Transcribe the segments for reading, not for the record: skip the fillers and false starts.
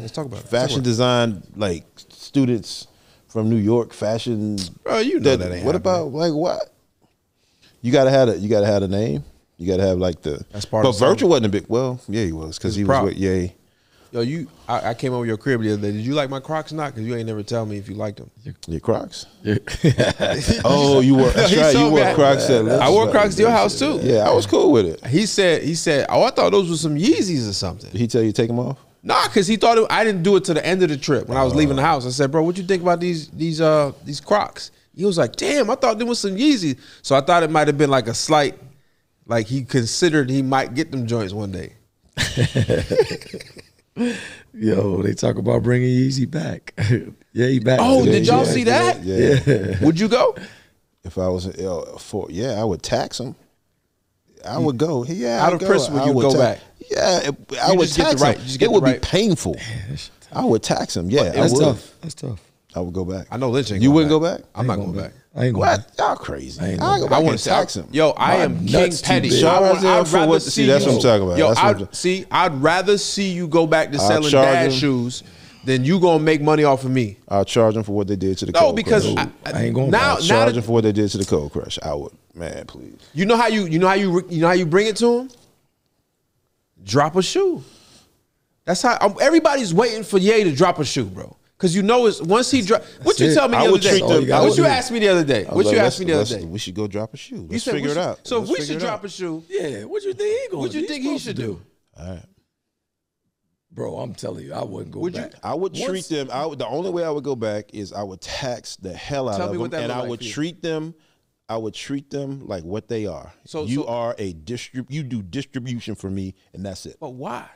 Let's talk about it. Fashion design, like students from New York, fashion. Bro, you know that ain't What happening. about like what? You gotta have a name. You gotta have like the. That's part but of the song. Virgil wasn't a big. Well, yeah, he was because he was proud. with Ye. Yo, I came over your crib the other day. Did you like my Crocs or not? Because you ain't never tell me if you liked them. Your Crocs. Oh, you wore. That's right. You wore Crocs. I wore Crocs to your house too. Yeah, I was cool with it. He said, oh, I thought those were some Yeezys or something. Did he tell you to take them off? Nah, because he thought I didn't do it to the end of the trip when I was leaving the house. I said, bro, what you think about these Crocs? He was like, damn, I thought there was some Yeezys. So I thought it might have been like a slight, like he considered he might get them joints one day. Yo, they talk about bringing Yeezy back. Yeah, he back. Oh, today. did y'all see that? Yeah. Would you go? If I was I would tax him. I would go. Yeah, Out of principle, you go back. Yeah, I would tax him. It would be painful. I would tax him. Yeah, That's I would. tough. That's tough. I would go back. I know Lynch ain't You going wouldn't back. go back? I'm not going back. I ain't going back. What? Y'all crazy. I ain't I gonna go go back I want and to tax him. Yo, I am King nuts too Petty. big. Shout out to him I'd for rather what- see see, that's you. what I'm talking about. Yo, That's what I'd rather see you go back to selling charge dad him. shoes than you gonna make money off of me. I'll charge them for what they did to the No, Cold because Crush. I ain't going now, back. now Charge that, them for what they did to the Cold Crush. I would. Man, please. you know how you bring it to him. Drop a shoe. That's how everybody's waiting for Ye to drop a shoe, bro. Because you know it's once he drop. What you it. tell me I the would other day? treat them- I What would you do- asked me the other day? I was What you like, asked me the other day? We should go drop a shoe. You Let's said figure it out. So if Let's we figure should it drop out. a shoe, Yeah, what you think he going? what you think he should do? All right. Bro, I'm telling you, I wouldn't go Would you- back. I would treat them. The only way I would go back is I would tax the hell out Tell of me them, what that and look I like would for you. treat them. I would treat them like what they are. So you are a You do distribution for me, and that's it. But why?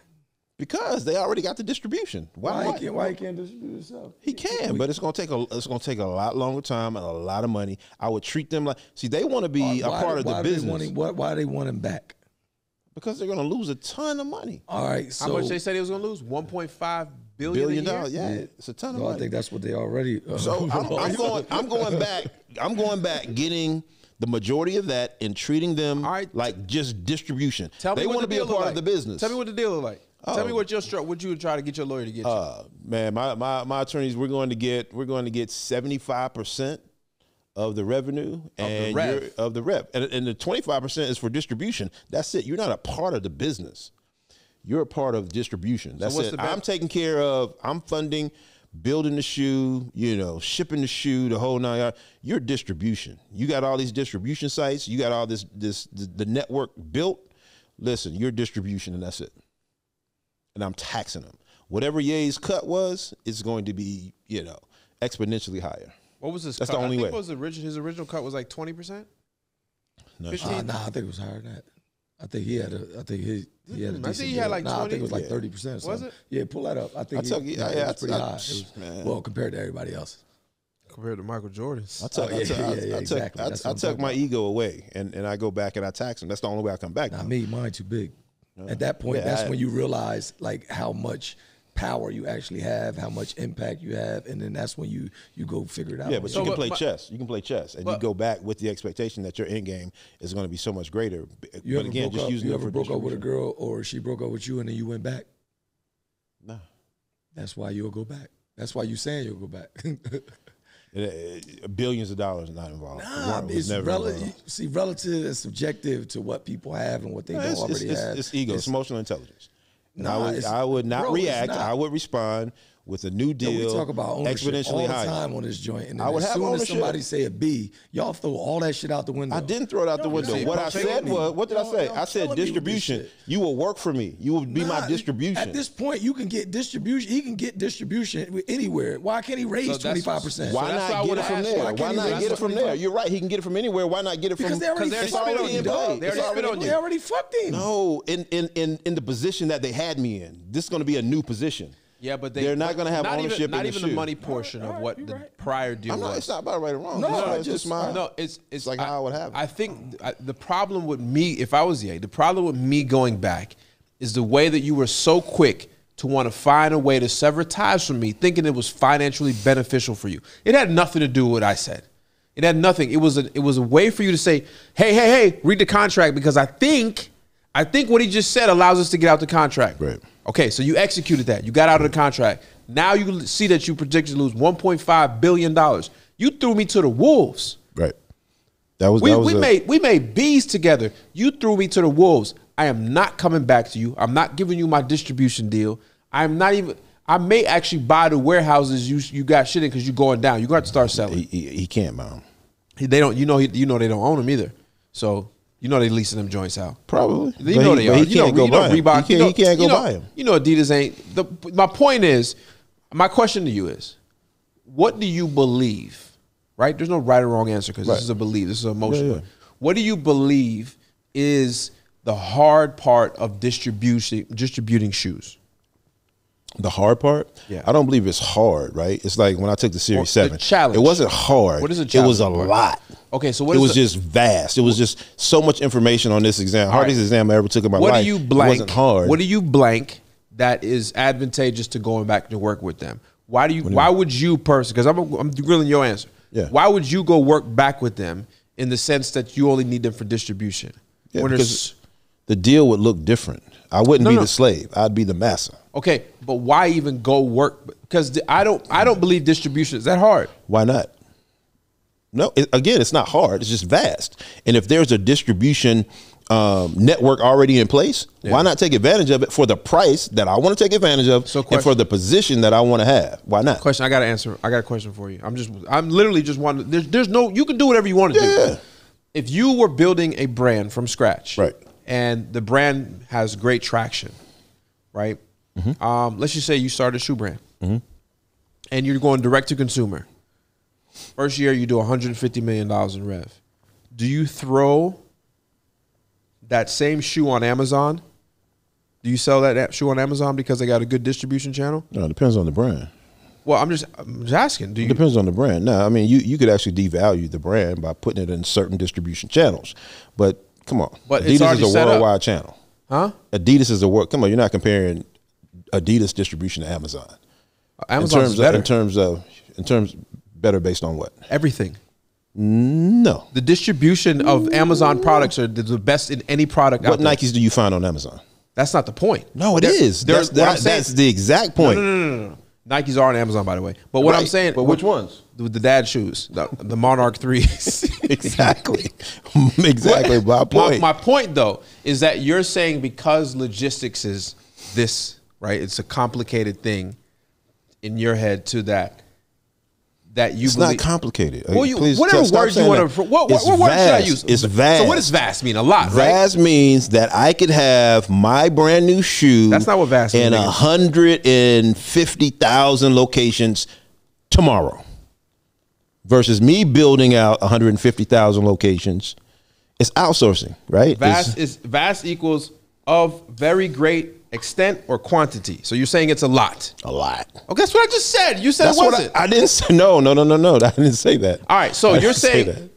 Because they already got the distribution. Why he can't distribute himself? He can, but it's gonna take a lot longer time and a lot of money. I would treat them like they want to be a part of the business Why they want him back? because they're gonna lose a ton of money. All right, so How much they said they was gonna lose? $1.5 billion $1 billion, a year? yeah, it's a ton of no, I money. think that's what they already. So I'm going back. I'm going back, getting the majority of that and treating them All right. like just distribution. Tell me They what want to the be a deal look part like. of the business. Tell me what the deal look like. Tell me Oh. what you would try to get your lawyer to get you. Man, my attorneys, we're going to get 75% of the revenue and of the rev, and the 25% is for distribution. That's it. You're not a part of the business. You're a part of distribution. That's what's it. the I'm taking care of. I'm funding, building the shoe. Shipping the shoe, the whole 9 yards. You're distribution. You got all these distribution sites. You got all the network built. Listen, you're distribution, and that's it. And I'm taxing them. Whatever Ye's cut was, it's going to be, exponentially higher. What was his That's cut? the only I way. think his original cut was like 20%? No, 15? Nah, I think it was higher than that. I think he had a. I think he had a decent I think he had deal. like Nah, I 20. think it was like Yeah. 30%. Was it? Yeah, pull that up. I think I took- it yeah, was pretty I- high. It was, man. well, compared to everybody else. Compared to Michael Jordan's. I took exactly. That's what I'm took talking my about. ego away, and I go back and I tax them. That's the only way I come back. Nah, now. me, mine too big. At that point, Yeah, that's when you realize like how much power you actually have, how much impact you have, and then that's when you go figure it out. Yeah, but So, you can but play my- chess. You can play chess, and you but- go back with the expectation that your end game is going to be so much greater. you but ever again, broke just up, using you it ever for broke up with a distribution. girl, or she broke up with you, and then you went back? No. That's why you'll go back. That's why you saying you'll go back. Billions of dollars not involved. Nah, It was it's never involved. relative and subjective to what people have and what they don't already have. It's ego. It's emotional intelligence. And Nah, I would not bro, it's react. not. I would respond with a new Yo, deal. we talk about ownership exponentially all the higher. time on this joint, and then I would as have soon as ownership. somebody say a B, y'all throw all that shit out the window. I didn't throw it out the window. see, What bro, I tell said me. was, what did I Y'all- say? y'all I said telling me with this distribution. shit. You will work for me. You will be my Nah, distribution. At this point, you can get distribution. He can get distribution anywhere. Why can't he raise So that's- 25%? Why that's what I not get would've it from asked there? you. Why can't he not raise get it from 25? there? You're right. He can get it from anywhere. Why not get it from? Because they already Because fucked spit him, on you. dog. They already spit on you. They already fucked him. No, in the position that they had me in. This is going to be a new position. Yeah, but They're not gonna have ownership Not in the even shoe. the money portion All of right, what you're the right. prior deal I'm not. was. It's not about right or wrong. No, No, I it's just my. No, it's like how I would have it. I think the problem with me, if I was Ye, the problem with me going back is the way that you were so quick to want to find a way to sever ties from me, thinking it was financially beneficial for you. It had nothing to do with what I said. It had nothing. It was a way for you to say, hey, read the contract because I think what he just said allows us to get out the contract. Right. Okay, so you executed that. You got out of the contract. Now you see that you predicted to lose $1.5 billion. You threw me to the wolves. Right. We made B's together. You threw me to the wolves. I am not coming back to you. I'm not giving you my distribution deal. I'm not even. I may actually buy the warehouses you got shit in because you're going down. You're going to have to start selling. He can't buy them. They don't. You know they don't own them either. So you know they leasing them joints out. Probably. You know they are. He can't go buy them. He can't go buy them. You know Adidas ain't. My point is, my question to you is, what do you believe? Right? There's no right or wrong answer because this is a belief. This is an emotion. Yeah. What do you believe is the hard part of distributing shoes? The hard part? Yeah. I don't believe it's hard, right? It's like when I took the Series 7. The challenge. It wasn't hard. What is a challenge? It was a lot. Okay, so it was just vast. It was just so much information on this exam. Hardest exam I ever took in my life. What do you blank? It wasn't hard. What do you blank that is advantageous to going back to work with them? Why would you personally, because I'm grilling your answer. Yeah. Why would you go work back with them in the sense that you only need them for distribution? Yeah, because the deal would look different. I wouldn't be the slave. I'd be the master. Okay, but why even go work? Because I don't believe distribution is that hard. Why not? No, again, it's not hard. It's just vast. And if there's a distribution network already in place, why not take advantage of it for the price that I want to take advantage of and for the position that I want to have? Why not? Question. I got to answer. I got a question for you. I'm literally just wanting. There's no. You can do whatever you want to do. If you were building a brand from scratch, right, and the brand has great traction, right? Let's just say you start a shoe brand, and you're going direct to consumer. First year, you do $150 million in rev. Do you throw that same shoe on Amazon? Do you sell that shoe on Amazon because they got a good distribution channel? No, it depends on the brand. Well, I'm just asking. It depends on the brand. No, I mean, you could actually devalue the brand by putting it in certain distribution channels. But come on, but Adidas is a worldwide channel. Huh? Adidas is a world. Come on, you're not comparing Adidas distribution to Amazon. Amazon's better. In terms better based on what? Everything. No. The distribution of Amazon products are the best in any product out there. What Nikes do you find on Amazon? That's not the point. No, it is. That's the exact point. No. Nikes are on Amazon, by the way. But what I'm saying. But which ones? The dad shoes, the Monarch 3s. Exactly. Exactly. My point. My point, though, is that you're saying because logistics is this, right? It's a complicated thing in your head to that you it's believe. Not complicated. Well, whatever word you want to. What word should I use? It's vast. So what does vast mean? A lot, right? Vast means that I could have my brand new shoe. That's not what vast means. In 150,000 locations tomorrow, versus me building out 150,000 locations. It's outsourcing, right? Vast equals of very great extent or quantity. So you're saying it's a lot. A lot. Okay, that's what I just said. You said it wasn't. I didn't say no. I didn't say that. All right, so you're saying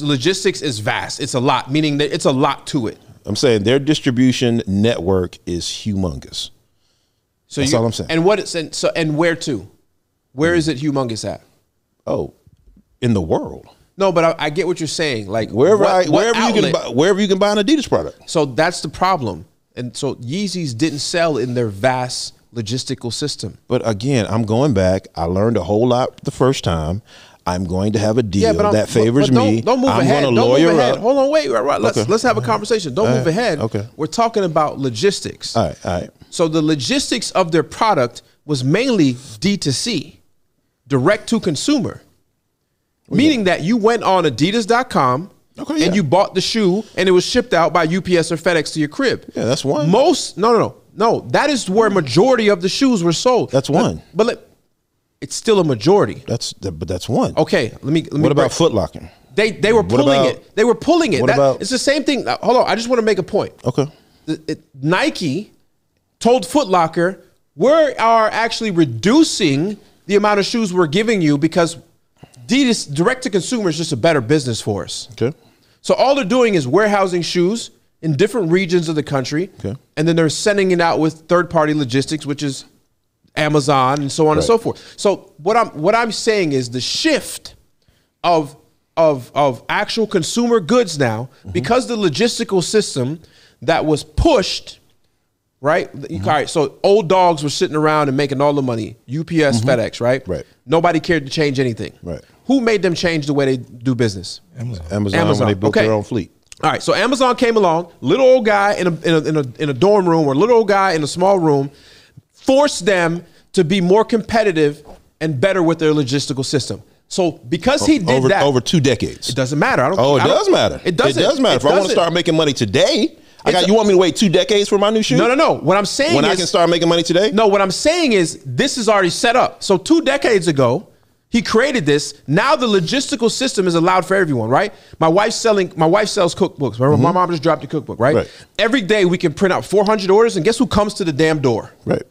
logistics is vast. It's a lot, meaning that it's a lot to it. I'm saying their distribution network is humongous. So that's all I'm saying. And where to? Where is it humongous at? Oh, in the world. No, but I get what you're saying. Like wherever you can buy an Adidas product. So that's the problem. And so Yeezys didn't sell in their vast logistical system. But again, I'm going back. I learned a whole lot the first time. I'm going to have a deal that favors me. Don't move ahead. I'm going to lawyer up. Hold on, wait. Let's have a conversation. Don't move ahead. Okay. We're talking about logistics. All right. So the logistics of their product was mainly D2C, direct to consumer. Meaning that you went on Adidas.com and you bought the shoe and it was shipped out by UPS or FedEx to your crib. Yeah, that's one. No. That is where majority of the shoes were sold. That's one. But it's still a majority. But that's one. Okay, let me. What about Foot Locker? They were pulling it. They were pulling it. It's the same thing. Hold on, I just want to make a point. Okay. Nike told Foot Locker, we are actually reducing the amount of shoes we're giving you because Adidas direct to consumer is just a better business for us. Okay. So all they're doing is warehousing shoes in different regions of the country. Okay. And then they're sending it out with third-party logistics, which is Amazon and so on and so forth. So what I'm saying is the shift of actual consumer goods now, because the logistical system that was pushed right? All right, so old dogs were sitting around and making all the money. UPS, FedEx, right? Right. Nobody cared to change anything. Right. Who made them change the way they do business? Amazon. When they built their own fleet. All right, so Amazon came along, little old guy in a dorm room or little old guy in a small room, forced them to be more competitive and better with their logistical system. So because he did that over 2 decades, it doesn't matter. It does matter. It does matter. If I want to start making money today, you want me to wait 2 decades for my new shoe? No. What I'm saying is, I can start making money today? No, what I'm saying is this is already set up. So 2 decades ago, he created this. Now the logistical system is allowed for everyone, right? My wife sells cookbooks. Remember, my mom just dropped a cookbook, right? Every day we can print out 400 orders, and guess who comes to the damn door? Right.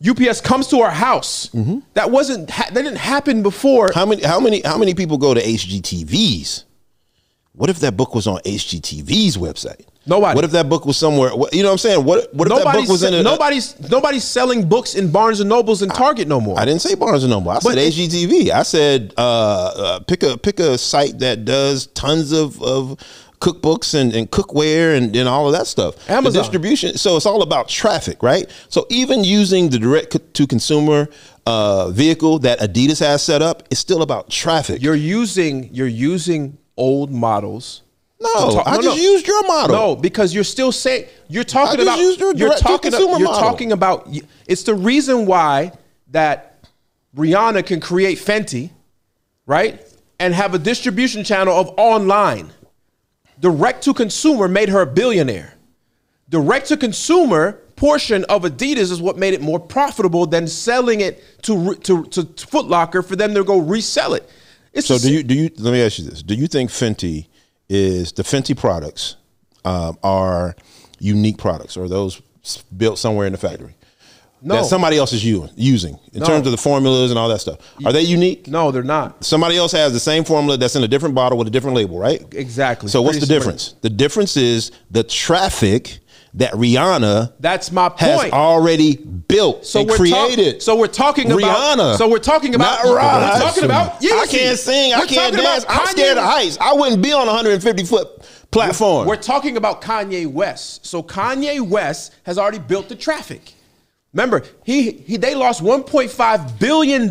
UPS comes to our house. That didn't happen before. How many people go to HGTV's? What if that book was on HGTV's website? Nobody. What if that book was somewhere? You know what I'm saying? What if that book was in nobody's selling books in Barnes and Nobles and Target no more. I didn't say Barnes and Noble. I said HGTV. I said pick a site that does tons of cookbooks and cookware and all of that stuff. Amazon. The distribution. So it's all about traffic, right? So even using the direct to consumer vehicle that Adidas has set up, it's still about traffic. You're using old models. No, I just used your model. No, because you're still saying you're talking about it's the reason why that Rihanna can create Fenty, right? And have a distribution channel of online. Direct to consumer made her a billionaire. Direct to consumer portion of Adidas is what made it more profitable than selling it to Foot Locker for them to go resell it. So do you let me ask you this. Do you think the Fenty products are unique products, or those built somewhere in the factory? No. That somebody else is using in terms of the formulas and all that stuff. Are they unique? No, they're not. Somebody else has the same formula that's in a different bottle with a different label, right? Exactly. So what's the difference? The difference is the traffic that Rihanna has already built and created. So we're talking about Rihanna. So we're talking about not Rihanna. We're talking about Yeezy. I can't sing. I can't dance. I'm scared of heights. I wouldn't be on a 150-foot platform. We're talking about Kanye West. So Kanye West has already built the traffic. Remember, they lost $1.5 billion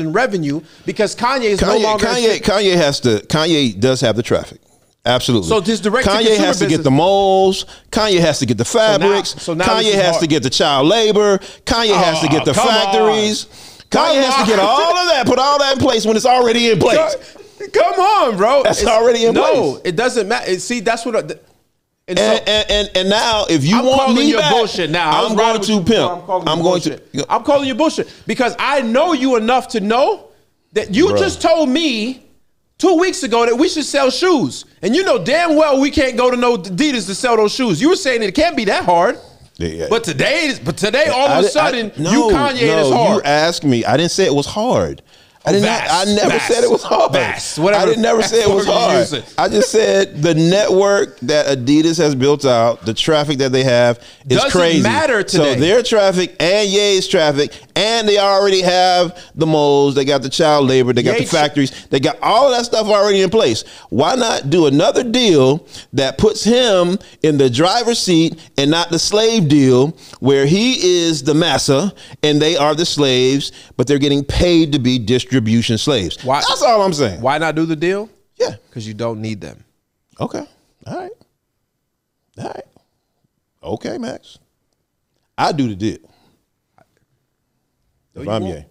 in revenue because Kanye is no longer. Kanye does have the traffic. Absolutely. So this direct Kanye has to get the molds. Kanye has to get the fabrics. Kanye has to get the child labor. Kanye has to get the factories. Kanye has to get all of that, put all that in place when it's already in place. Come on, bro. That's already in place. No, it doesn't matter. See, that's what. And now, if you want me back, bullshit now. I'm going to pimp. I'm calling you bullshit because I know you enough to know that you just told me 2 weeks ago that we should sell shoes, and you know damn well we can't go to no Adidas to sell those shoes. You were saying it can't be that hard. Yeah. But today, all of a sudden, Kanye, it's hard. You asked me. I didn't say it was hard. I never said it was hard. I didn't never say it was hard. I just said the network that Adidas has built out, the traffic that they have is crazy. Doesn't matter today. So their traffic and Ye's traffic, and they already have the molds, they got the child labor, they got the factories, they got all of that stuff already in place. Why not do another deal that puts him in the driver's seat and not the slave deal where he is the massa and they are the slaves, but they're getting paid to be distribution slaves. Why? That's all I'm saying. Why not do the deal? Yeah. Because you don't need them. Okay. All right. Okay, Max. I do the deal. If I'm Ye.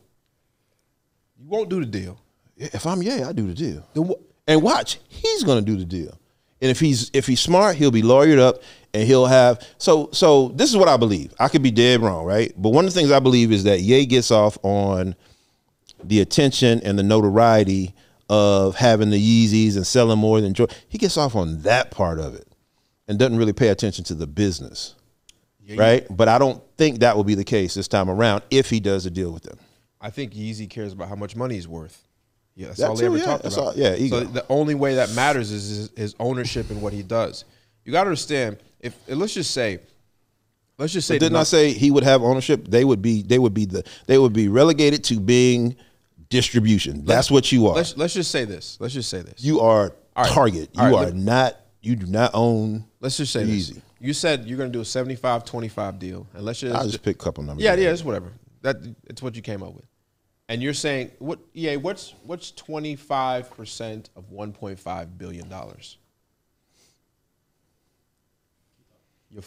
You won't do the deal. If I'm Ye, I do the deal. And watch, he's gonna do the deal. And if he's smart, he'll be lawyered up and he'll have so this is what I believe. I could be dead wrong, right? But one of the things I believe is that Ye gets off on the attention and the notoriety of having the Yeezys and selling more than Jordan. He gets off on that part of it and doesn't really pay attention to the business, right? But I don't think that will be the case this time around if he does a deal with them. I think Yeezy cares about how much money he's worth. Yeah, that's all they ever talk about. Ego. So the only way that matters is his ownership in what he does. You got to understand. Let's just say. Didn't I say he would have ownership? They would be relegated to being distribution. That's what you are. Let's just say this. You are Target. You you do not own. Let's just say Yeezy. this. You said you're going to do a 75-25 deal, and let's I'll just pick a couple numbers. Yeah, it's whatever. It's what you came up with. And you're saying what's 25% of $1.5 billion?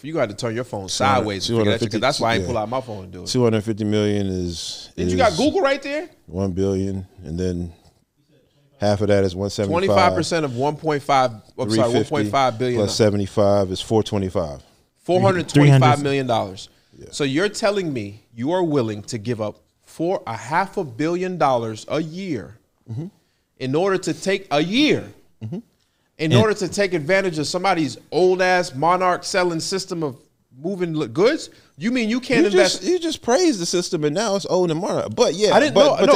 You got to turn your phone sideways to figure that shit, 'cause that's why I ain't pull out my phone and do it. 250 million is. You got Google right there? 1 billion, and then half of that is 175. 25% of 1.5. I'm sorry, 1.5 billion plus 75 is 425. $425 million. Yeah. So you're telling me you are willing to give up $500 million a year in order to take in order to take advantage of somebody's old ass monarch selling system of moving goods? You mean you can't invest? You just praised the system, and now it's old and monarch. But yeah, I didn't know. I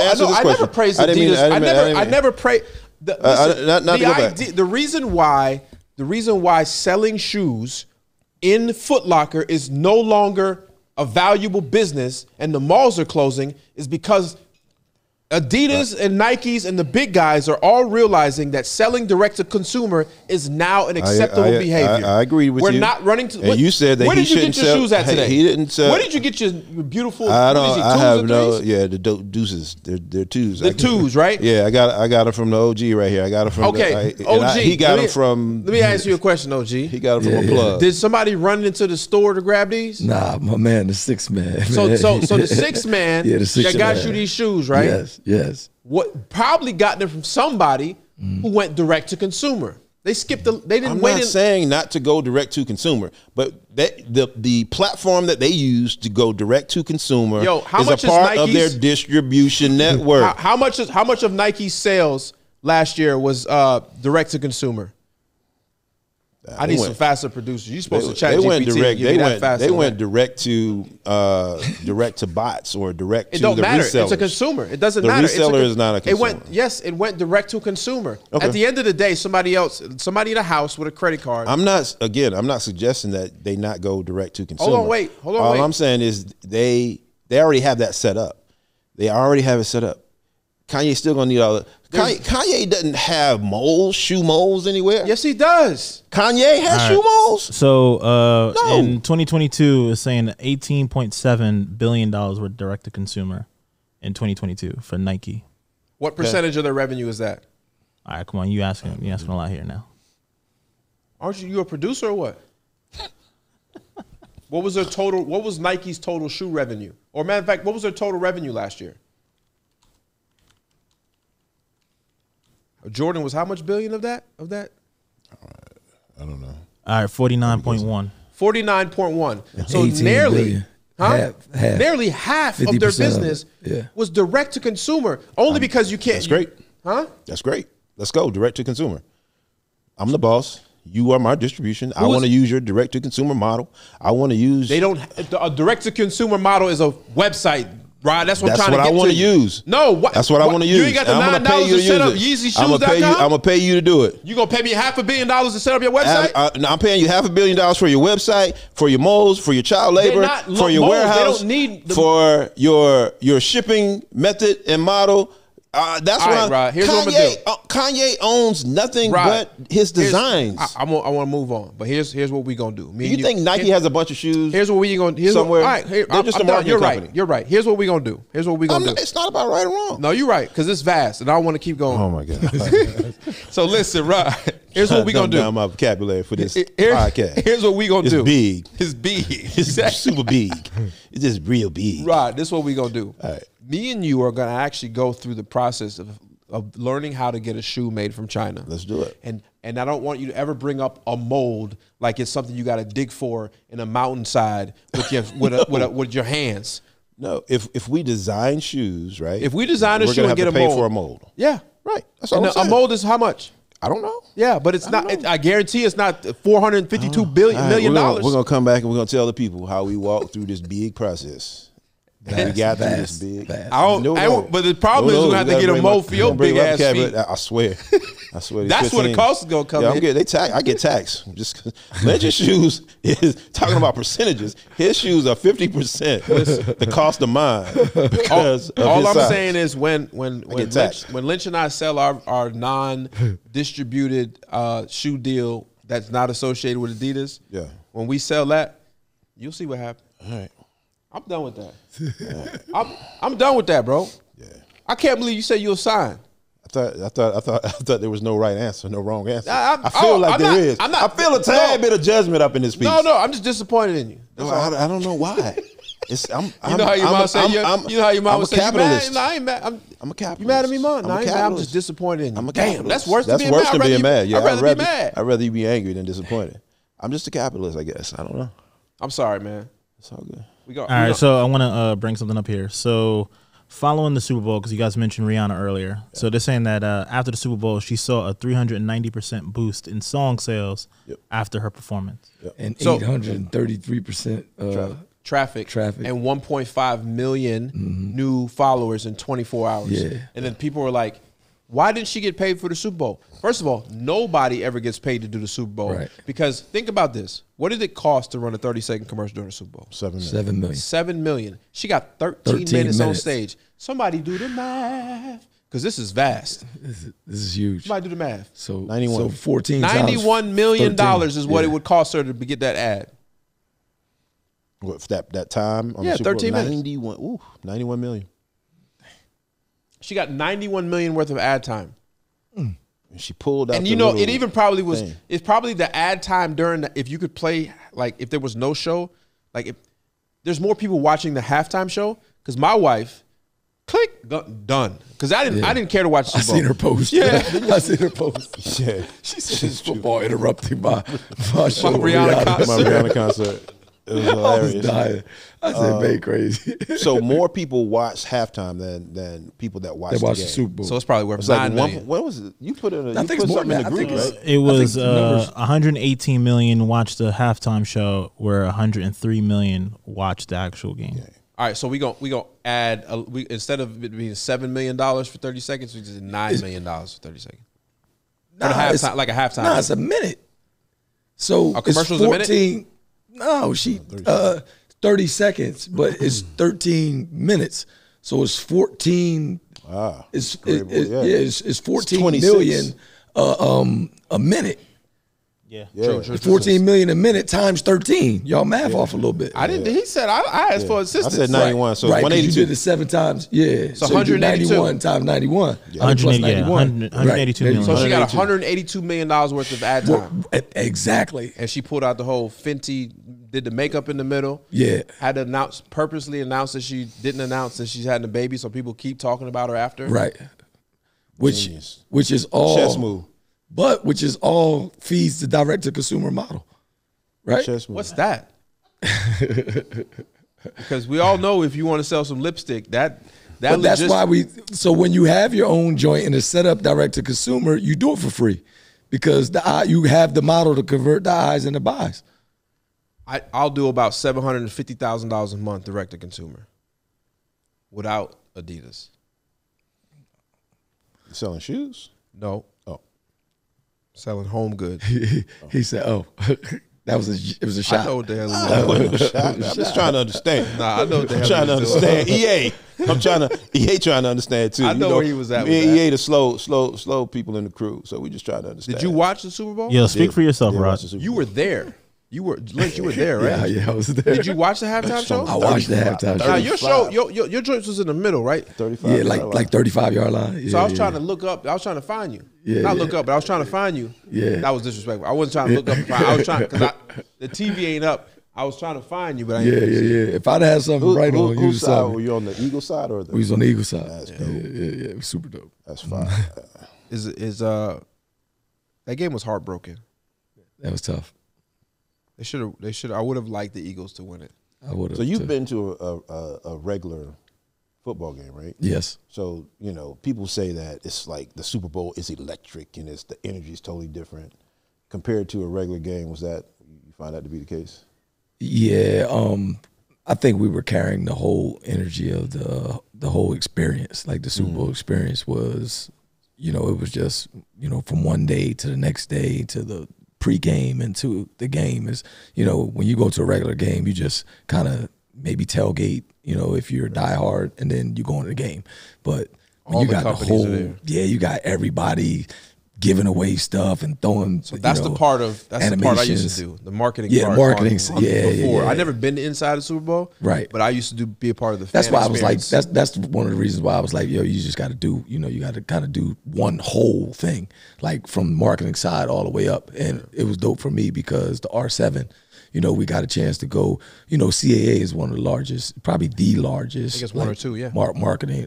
never praised Adidas. I never praised. The reason why selling shoes in Foot Locker is no longer a valuable business and the malls are closing is because Adidas and Nikes and the big guys are all realizing that selling direct to consumer is now an acceptable behavior. I agree with you. We're not running to. And you said that where did you get your shoes at today? He didn't sell. Where did you get your beautiful? I don't. I have no. Yeah, the deuces. They're twos. The twos, right? Yeah, I got them from the OG right here. I got them from OG. He got them from. Let me ask you a question, OG. He got them from a plug. Did somebody run into the store to grab these? Nah, my man, the sixth man. So the sixth man that got you these shoes, right? Yes. What probably got them from somebody who went direct to consumer. They skipped they didn't wait. I'm not saying not to go direct to consumer, but the platform that they use to go direct to consumer is a part of their distribution network. How much of Nike's sales last year was direct to consumer? I need some faster producers. You're supposed to chat GPT. They went direct to bots or direct to the resellers. It don't matter. It's a consumer. It doesn't matter. The reseller is not a consumer. It went direct to consumer. Okay. At the end of the day, somebody in a house with a credit card. I'm not suggesting that they not go direct to consumer. Hold on, wait. All I'm saying is they already have that set up. They already have it set up. Kanye's still gonna need all the. Kanye doesn't have shoe molds anywhere. Yes, he does. Kanye has shoe molds. So in 2022, it's saying $18.7 billion were direct to consumer in 2022 for Nike. What percentage of their revenue is that? All right, come on, you asking a lot here now. Aren't you a producer or what? What was Nike's total shoe revenue? Or matter of fact, what was their total revenue last year? Jordan was how much billion of that? I don't know. All right, 49.1. 49.1. So nearly, nearly half of their business was direct to consumer. Only because you can't. That's great. That's great. Let's go direct to consumer. I'm the boss. You are my distribution. I want to use your direct to consumer model. I want to use. A direct to consumer model is a website. Right, that's what I'm trying to get to. That's what I want to use. No, that's what I want to use. You ain't got the $9 to set up YeezyShoes.com? I'm gonna pay you to do it. You gonna pay me $500 million to set up your website? I'm paying you $500 million for your website, for your molds, for your child labor, for your warehouse, for your shipping method and model. That's what here's what I'm gonna do. Kanye owns nothing but his designs. I want to move on, but here's what we gonna do. You think Nike has a bunch of shoes? Here's what we gonna somewhere. All right, they're just a marketing company. You're right. Here's what we gonna do. It's not about right or wrong. No, you're right, because it's vast, and I want to keep going. Oh my god. So listen, right. Here's what we gonna do. Down my vocabulary for this podcast. Here's what we gonna do. It's big. It's super big. It's just real big. Right. This is what we gonna do. All right. Me and you are gonna actually go through the process of learning how to get a shoe made from China. Let's do it. And I don't want you to ever bring up a mold like it's something you got to dig for in a mountainside with your hands. No, if we design shoes, right? If we design a shoe and get a mold, pay for a mold. Yeah, right. That's all I'm saying. A mold is how much? I don't know. Yeah, but it's not. I guarantee it's not $452 million. We're gonna come back and we're gonna tell the people how we walk through this big process. We got through this big. But the problem is we're gonna have to get a mold for your big ass feet. I swear. That's where the cost is gonna come in. I get taxed. Just Legend Shoes is talking about percentages. His shoes are 50% the cost of mine because all I'm saying is when Lynch and I sell our non-distributed shoe deal that's not associated with Adidas. Yeah. When we sell that, you'll see what happens. All right. I'm done with that. I'm done with that, bro. Yeah. I can't believe you said you'll sign. I thought there was no right answer, no wrong answer. I feel like there is. I'm not, I feel a tad bit of judgment up in this piece. No, I'm just disappointed in you. No, I don't know why. You know how your mom say you know how your mom would say you mad? No, I ain't mad. I'm a capitalist. You mad at me, mom? No, I'm I ain't mad. I'm just disappointed in you. I'm a Damn, capitalist. that's worse That's than worse than being mad. Yeah, I'd rather be mad. I'd rather you be angry than disappointed. I'm just a capitalist, I guess. I don't know. I'm sorry, man. It's all good. All right, so I want to bring something up here. So following the Super Bowl, because you guys mentioned Rihanna earlier. Yeah. So they're saying that after the Super Bowl, she saw a 390% boost in song sales after her performance. Yep. And 833% traffic and 1.5 million new followers in 24 hours. Yeah. And then people were like, why didn't she get paid for the Super Bowl? First of all, nobody ever gets paid to do the Super Bowl. Right. Because think about this. What did it cost to run a 30-second commercial during the Super Bowl? $7 million. $7 million. She got 13 minutes on stage. Somebody do the math. Because this is vast. This is huge. Somebody do the math. So 91. So 14 $91 million is what yeah. it would cost her to get that ad. What, that time on Yeah, the Super 13 Bowl? minutes. 91 million. She got 91 million worth of ad time. And she pulled out. And it even probably was. It's probably the ad time during. If you could play, like, if there was no show, like if there's more people watching the halftime show. Because my wife, done. Because I didn't care to watch the Super Bowl. I seen her post. Yeah, I seen her post. Yeah, she said it's football interrupting my show. My Rihanna concert. It was I hilarious. was dying. I said, man, crazy. So more people watch halftime than people that watch the game. Super Bowl. So it's probably worth It's $9 like million. what was it? You put it. I think it's more something in the than that. group, right? It was 118 million watched the halftime show, where 103 million watched the actual game. Yeah. All right, so we gonna add instead of it being $7 million for 30 seconds, we just did $9 million for 30 seconds. For the halftime, like a halftime. Nah, it's a minute. So a commercial's it's 14, a minute? No, 30 seconds, but it's 13 minutes. So it's 14. It's 14 million a minute. Yeah. True. 14 million a minute times 13. Y'all math off a little bit. I didn't. He said I asked for assistance. I said 91, so right, 182. You did it 7 times. Yeah. So you do 182. 91 times 91. 182 million. So she got $182 million worth of ad time. Exactly. And she pulled out the whole Fenty, did the makeup in the middle. Yeah. Had to purposely announce that she didn't announce that she's having a baby, so people keep talking about her after. Right. Which is all chess move. But which is all feeds the direct to consumer model. Right? Chess move. What's that? Because we all know if you want to sell some lipstick, but that's why so when you have your own joint and it's set up direct to consumer, you do it for free. Because you have the model to convert the eyes into buys. I'll do about $750,000 a month direct to consumer without Adidas. You selling shoes? No. Oh. Selling home goods. He said, "Oh, it was a shot." I know what the hell it was. I'm just trying to understand. Nah, I know what the hell I'm trying to understand. EA EA trying to understand too. I know where he was at with that. EA to slow people in the crew. So we just trying to understand. Did you watch the Super Bowl? Yeah, speak for yourself, Rod. You were there. Lynch, you were there, right? Yeah, I was there. Did you watch the halftime show? I watched the halftime show. Now your show, your joint was in the middle, right? 35. Yeah, like 35-yard line. Yeah, so I was trying to look up. I was trying to find you. Look up, but I was trying to find you. Yeah, that was disrespectful. I wasn't trying to look up. I was trying because the TV ain't up. I was trying to find you, but I ain't yeah. If I'd had something right on, you side were you on the Eagle side or the? We was on the Eagle side. That's dope. Yeah. It was super dope. That's fine. That game was heartbroken. That was tough. They should. I would have liked the Eagles to win it. I would have. So you've been to a regular football game, right? Yes. So people say that it's like the Super Bowl is electric and the energy is totally different compared to a regular game. Was that you find that to be the case? Yeah. I think we were carrying the whole energy of the whole experience. Like the Super Bowl experience was, it was just from one day to the next day to the pre-game into the game is, when you go to a regular game, you just kind of maybe tailgate, if you're a diehard, and then you go into the game. But when you got the whole, you got everybody giving away stuff and throwing. So that's the part I used to do. The marketing. Yeah, part marketing. Before Yeah. I never been inside the Super Bowl. Right. But I used to be a part of the. That's fan why I was like, experience. that's one of the reasons why I was like, yo, you just got to do, you got to kind of do one whole thing, like from the marketing side all the way up. And it was dope for me because the R7, we got a chance to go. CAA is one of the largest, probably the largest. I think it's one or two, yeah. Marketing,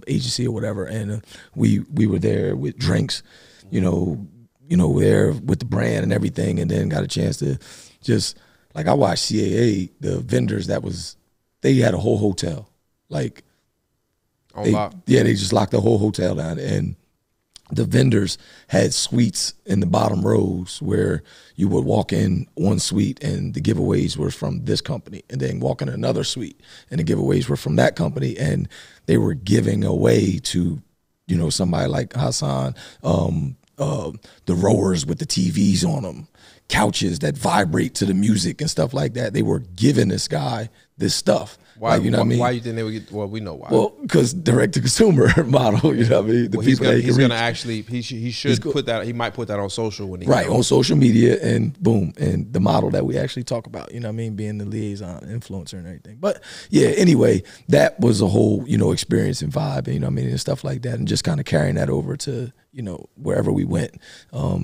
agency or whatever. And we were there with drinks, there with the brand and everything, and then got a chance to just like I watched CAA, the vendors they had a whole hotel, like they just locked the whole hotel down, and the vendors had suites in the bottom rows where you would walk in one suite and the giveaways were from this company, and then walk in another suite and the giveaways were from that company, and they were giving away to somebody like Hassan, the rowers with the TVs on them, couches that vibrate to the music and stuff like that. They were giving this guy this stuff. Why? Like, what I mean? Why you think they would get? Well, we know why. Well, because direct to consumer model. You know what I mean? The he's people gonna actually he should put that. He might put that on social when he on social media, and boom, and the model that we actually talk about. You know what I mean? Being the liaison influencer and everything. But yeah, anyway, that was a whole experience and vibe. And, and stuff like that, and just kind of carrying that over to wherever we went,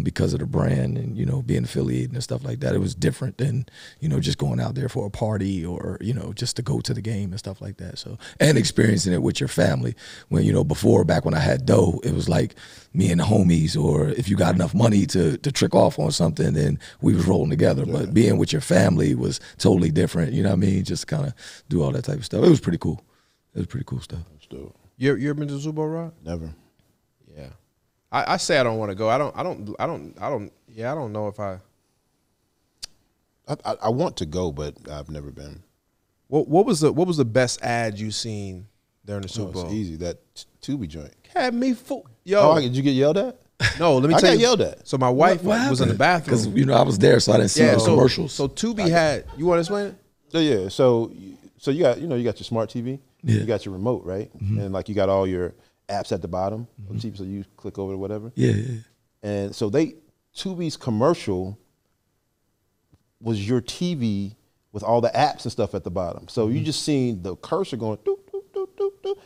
because of the brand and being affiliated and stuff like that. It was different than just going out there for a party or just to go to the game and stuff like that. So, and experiencing it with your family when before, back when I had dough, it was like me and the homies, or if you got enough money to trick off on something, then we was rolling together. Yeah. But being with your family was totally different. You know what I mean? Just kind of do all that type of stuff. It was pretty cool. It was pretty cool stuff. You ever been to the Super Bowl, Rod? Never. Yeah. I say I don't want to go. I don't know if I want to go, but I've never been. What was the best ad you seen during the Super Bowl? It's easy. That Tubi joint had me full. Yo, did you get yelled at? No, let me tell you. I got yelled at. So my wife was in the bathroom because I was there, so I didn't see the commercials. So Tubi had. You want to explain it? Yeah. So you got you got your smart TV. Yeah. You got your remote, right? Mm-hmm. And like you got all your apps at the bottom of TV, so you click over or whatever. Yeah. And so Tubi's commercial was your TV with all the apps and stuff at the bottom. So you just seen the cursor going doop, doop, doop, doop, doop.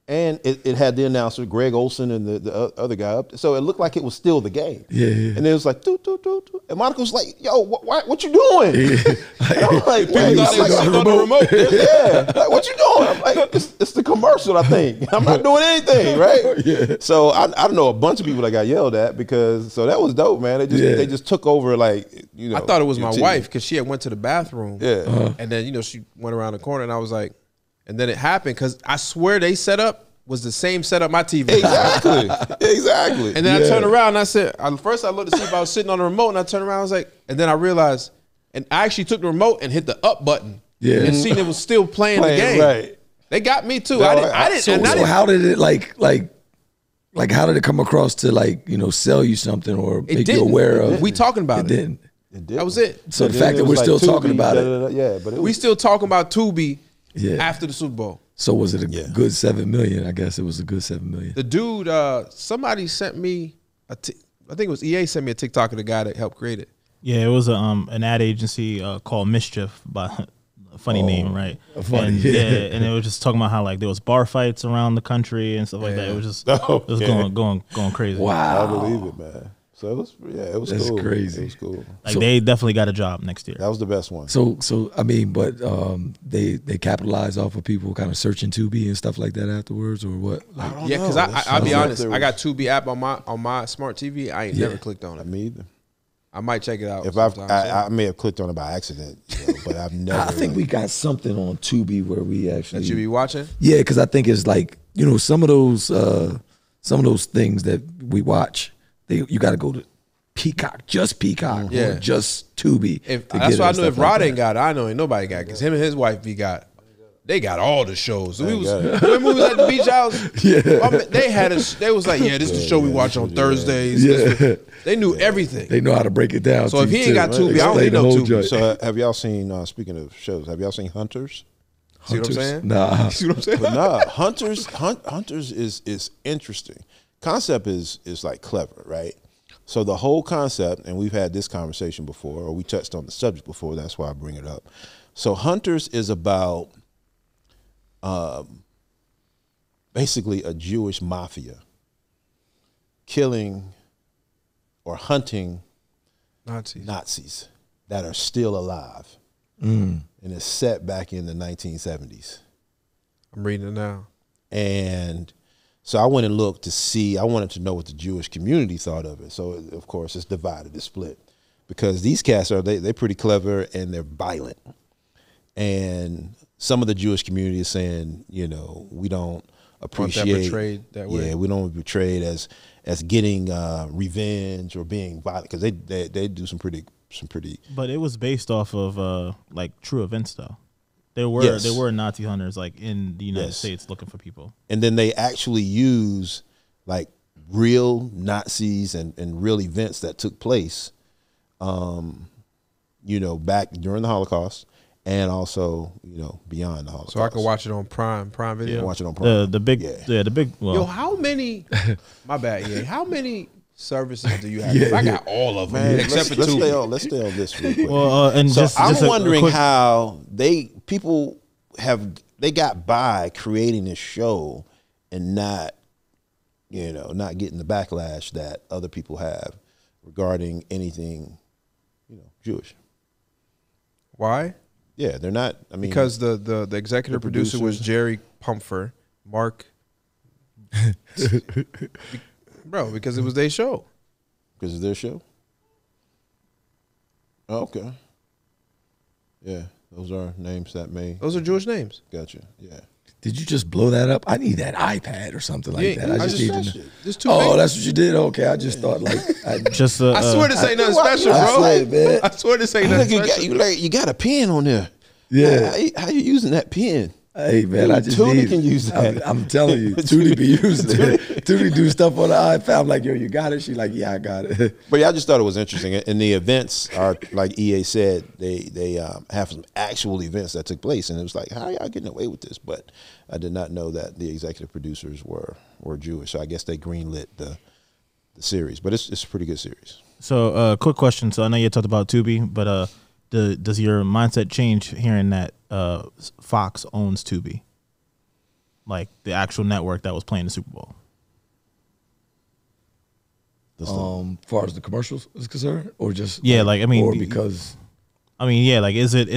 And it had the announcer, Greg Olson, and the other guy up. So it looked like it was still the game. Yeah. And it was like, doop, doop, doop, doop. And Monica was like, yo, what you doing? Yeah. And I'm like, wait, on the remote. Yeah. Like, what you doing? I'm like, it's the commercial, I think. I'm not doing anything, right? Yeah. So I don't know a bunch of people that got yelled at so that was dope, man. They just took over, like, I thought it was my wife because she had went to the bathroom. Yeah. And then, she went around the corner and I was like, and then it happened because I swear they setup was the same setup my TV. Exactly. And then I turned around and I said, first I looked to see if I was sitting on the remote, and I turned around, I was like, and then I realized, and I actually took the remote and hit the up button. Yeah. And seen it was still playing the game. Right. They got me too. No, I didn't. So how did it like how did it come across to sell you something or make you aware of? We talking about it. It didn't. It did. That was it. So the fact that we're still talking about it. Yeah, but we still talking about Tubi Yeah. after the Super Bowl. So was it a good 7 million? I guess it was a good 7 million. The dude, somebody sent me I think it was EA sent me a TikTok of the guy that helped create it. Yeah, it was an ad agency called Mischief, by a funny name, right? Funny, and, and it was just talking about how there was bar fights around the country and stuff like that. It was just going crazy. Wow, I believe it, man. So it was That's cool. crazy. It was cool. Like they definitely got a job next year. That was the best one. So I mean, but they capitalize off of people kind of searching Tubi and stuff like that afterwards, or what? Like, Yeah, because I'll be honest, I got Tubi app on my smart TV. I ain't never clicked on it. Me either. I might check it out. If I may have clicked on it by accident, but I've never. I think we got something on Tubi where we actually that you be watching. Yeah, because I think it's like some of those things that we watch. You got to go to Peacock, just Peacock, or just Tubi. That's why I knew if Rod ain't got it, I know ain't nobody got it. Because him and his wife they got all the shows. So we was at the beach house. Yeah, they was like, this is the show we watch on Thursdays. Yeah. They knew everything. They know how to break it down. So if he ain't got Tubi, I don't need no Tubi. So have y'all seen? Speaking of shows, have y'all seen Hunters? See what I'm saying? Nah. See what I'm saying? But Hunters is interesting concept is like clever, right? So the whole concept, and we've had this conversation before, or we touched on the subject before, that's why I bring it up. So Hunters is about basically a Jewish mafia killing or hunting Nazis that are still alive. And it's set back in the 1970s. I'm reading it now. And so I went and looked to see, I wanted to know what the Jewish community thought of it. So, of course, it's divided, it's split. Because these cats are, they're pretty clever and they're violent. And some of the Jewish community is saying, you know, we don't appreciate. Want that portrayed that way. Yeah, we don't want to be portrayed as getting revenge or being violent. Because they do some pretty. But it was based off of like true events, though. There were Nazi hunters like in the United States looking for people. And then they actually use like real Nazis and real events that took place, you know, back during the Holocaust and also, you know, beyond the Holocaust. So I can watch it on Prime Video. Yeah. Watch it on Prime. The big. Well, yo, how many? My bad. Yeah, how many services do you have? I got all of them, Man, except for let's two. Let's stay on this real quick. well, and So I'm wondering quick, how people got by creating this show and not getting the backlash that other people have regarding anything, you know, Jewish. Why? Yeah, they're not. I mean, because the executive producer was Jerry Pumpher, Mark. Bro, because it was their show. Because it's their show? Oh, okay. Yeah, those are names that may. Those are Jewish names. Gotcha. Yeah. Did you just blow that up? I need that iPad or something like that. I just need to know. Just two Oh, fingers. that's what you did? Okay, I just thought like I just. I swear this ain't nothing special, I bro. swear, man. I swear this ain't nothing special. You got a pen on there. Yeah. How you using that pen? Hey man, I just Tootie need can use that. I'm telling you, Tootie be using it. Tootie do stuff on the iPad. I'm like, yo, you got it? She like, yeah, I got it. But yeah, I just thought it was interesting. And the events are, like EA said, they have some actual events that took place. And it was like, how are y'all getting away with this? But I did not know that the executive producers were Jewish. So I guess they greenlit the series. But it's a pretty good series. So, quick question. So I know you talked about Tubi, but does your mindset change hearing that Fox owns Tubi, like the actual network that was playing the Super Bowl? As far as the commercials is concerned, or just like I mean, or because like is it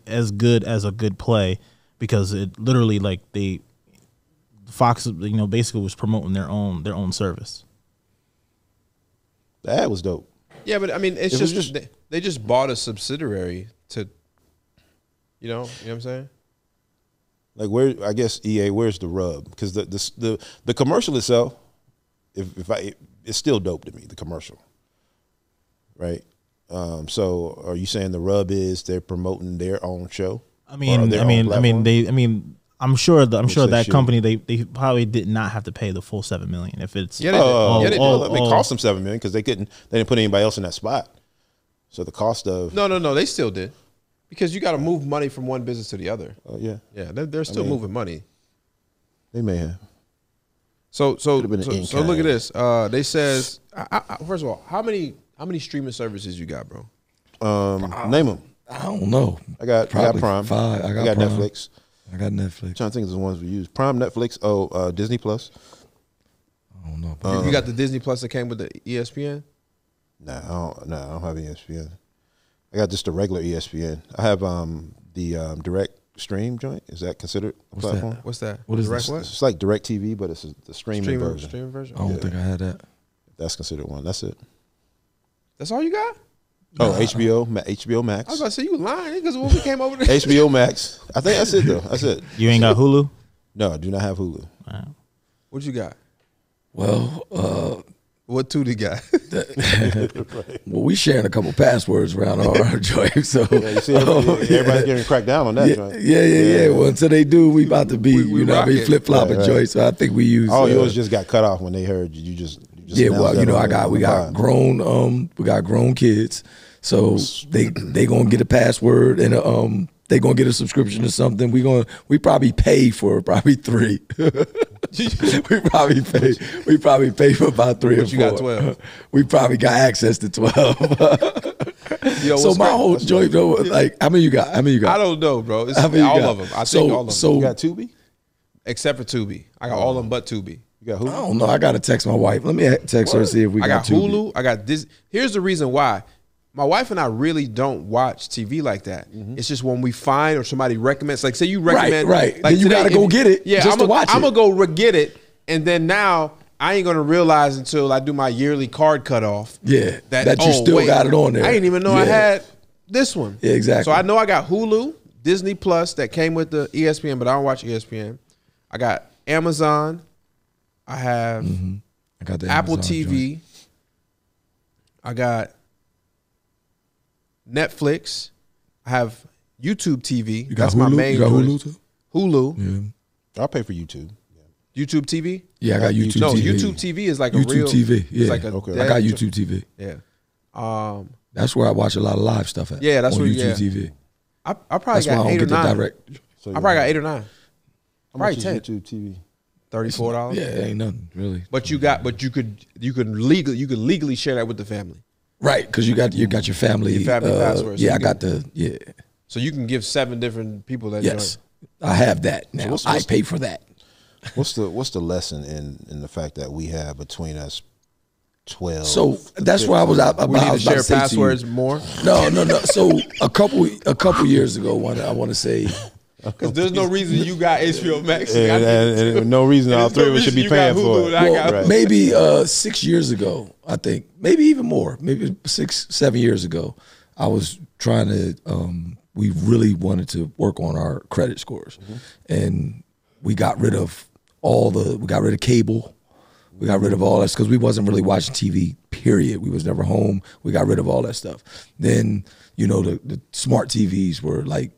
as good as a good play because it literally like Fox basically was promoting their own service. The ad was dope. Yeah, but I mean, it's just they just bought a subsidiary to, you know what I'm saying? Like where, I guess EA, where's the rub? Because the commercial itself, it's still dope to me. The commercial, right? So are you saying the rub is they're promoting their own show? I'm sure that company they probably did not have to pay the full $7 million if it's they did. It cost them $7 million because they didn't put anybody else in that spot. So the cost of no, they still did, because you got to move money from one business to the other. Yeah, they're still moving money. They may have. So look at this. They says, first of all, how many streaming services you got, bro? Name them. I don't know. I got Prime. 5. I got Prime. Netflix. I got Netflix. I'm trying to think of the ones we use. Prime, Netflix. Disney Plus. I don't know. You got the Disney Plus that came with the ESPN? No, I don't have ESPN. I got just the regular ESPN. I have the direct stream joint. Is that considered a platform? What's that? What is direct this? what? It's like Direct TV, but it's the streaming version. Streaming version? I don't think I had that. That's considered one. That's it. That's all you got? Oh, HBO Max. I was about to say, you lying, because when we came over there. HBO Max. I think that's it, though. That's it. You ain't got Hulu? No, I do not have Hulu. What you got? Well, what Tootie got? well, we sharing a couple passwords around our joint, so You see, everybody's getting cracked down on that joint. Yeah. Well, until they do, we about to be, flip flopping joint. So I think we use. Yours just got cut off when they heard you just. Yeah, well, we got grown kids, so they gonna get a password and they gonna get a subscription or something. We probably pay for probably 3. We probably pay for about 3 or 4. You got 12. We probably got access to 12. Yo, So my whole joint though, like, how many you got? How many you got? I don't know, bro. It's How many you all got? of them. I think all of them. So You got Tubi? Except for Tubi. I got all of them but Tubi. You got I who? don't know. I gotta text my wife. Let me text her and see if we I got Tubi. Hulu. I got this. Here's the reason why. My wife and I really don't watch TV like that. It's just when we find or somebody recommends, like say you recommend, Right. Like Then you gotta go get it just to watch it. I'm gonna go get it, and then now I ain't gonna realize until I do my yearly card cutoff. Yeah, that you still got it on there. I didn't even know I had this one. Yeah, exactly. So I know I got Hulu, Disney Plus that came with the ESPN, but I don't watch ESPN. I got Amazon. I have I got the Apple Amazon TV. joint. I got Netflix. I have YouTube TV. You got That's Hulu? my main. You got joint. Hulu too? Hulu. Yeah. I'll pay for YouTube. YouTube TV. Yeah, I got YouTube No, TV. YouTube TV is like a YouTube real TV. Yeah. It's like a Okay. I got YouTube TV. Yeah. That's where I watch a lot of live stuff at. Yeah, that's on where- YouTube yeah. TV. I probably That's why I got don't 8 or get the 9. direct. So I probably got 8 or 9. How Probably much is 10. YouTube TV? $34. Yeah, it ain't nothing really. But you could legally share that with the family. Right, because you got your family. Your family password, so Yeah, you I got the So you can give 7 different people that Yes, joint. I have that now. what's- I pay for that. What's the lesson in the fact that we have between us 12? So that's where I was out. We need to share to say to you. passwords more. No. So a couple years ago, I want to say. Because there's no reason you got HBO Max. and no reason all three of us should be paying for it. Well, maybe 6 years ago, I think, maybe even more, maybe 6, 7 years ago, I was trying to. We really wanted to work on our credit scores, and we got rid of we got rid of cable. We got rid of all that because we wasn't really watching TV, period. We was never home. We got rid of all that stuff. Then, the smart TVs were like,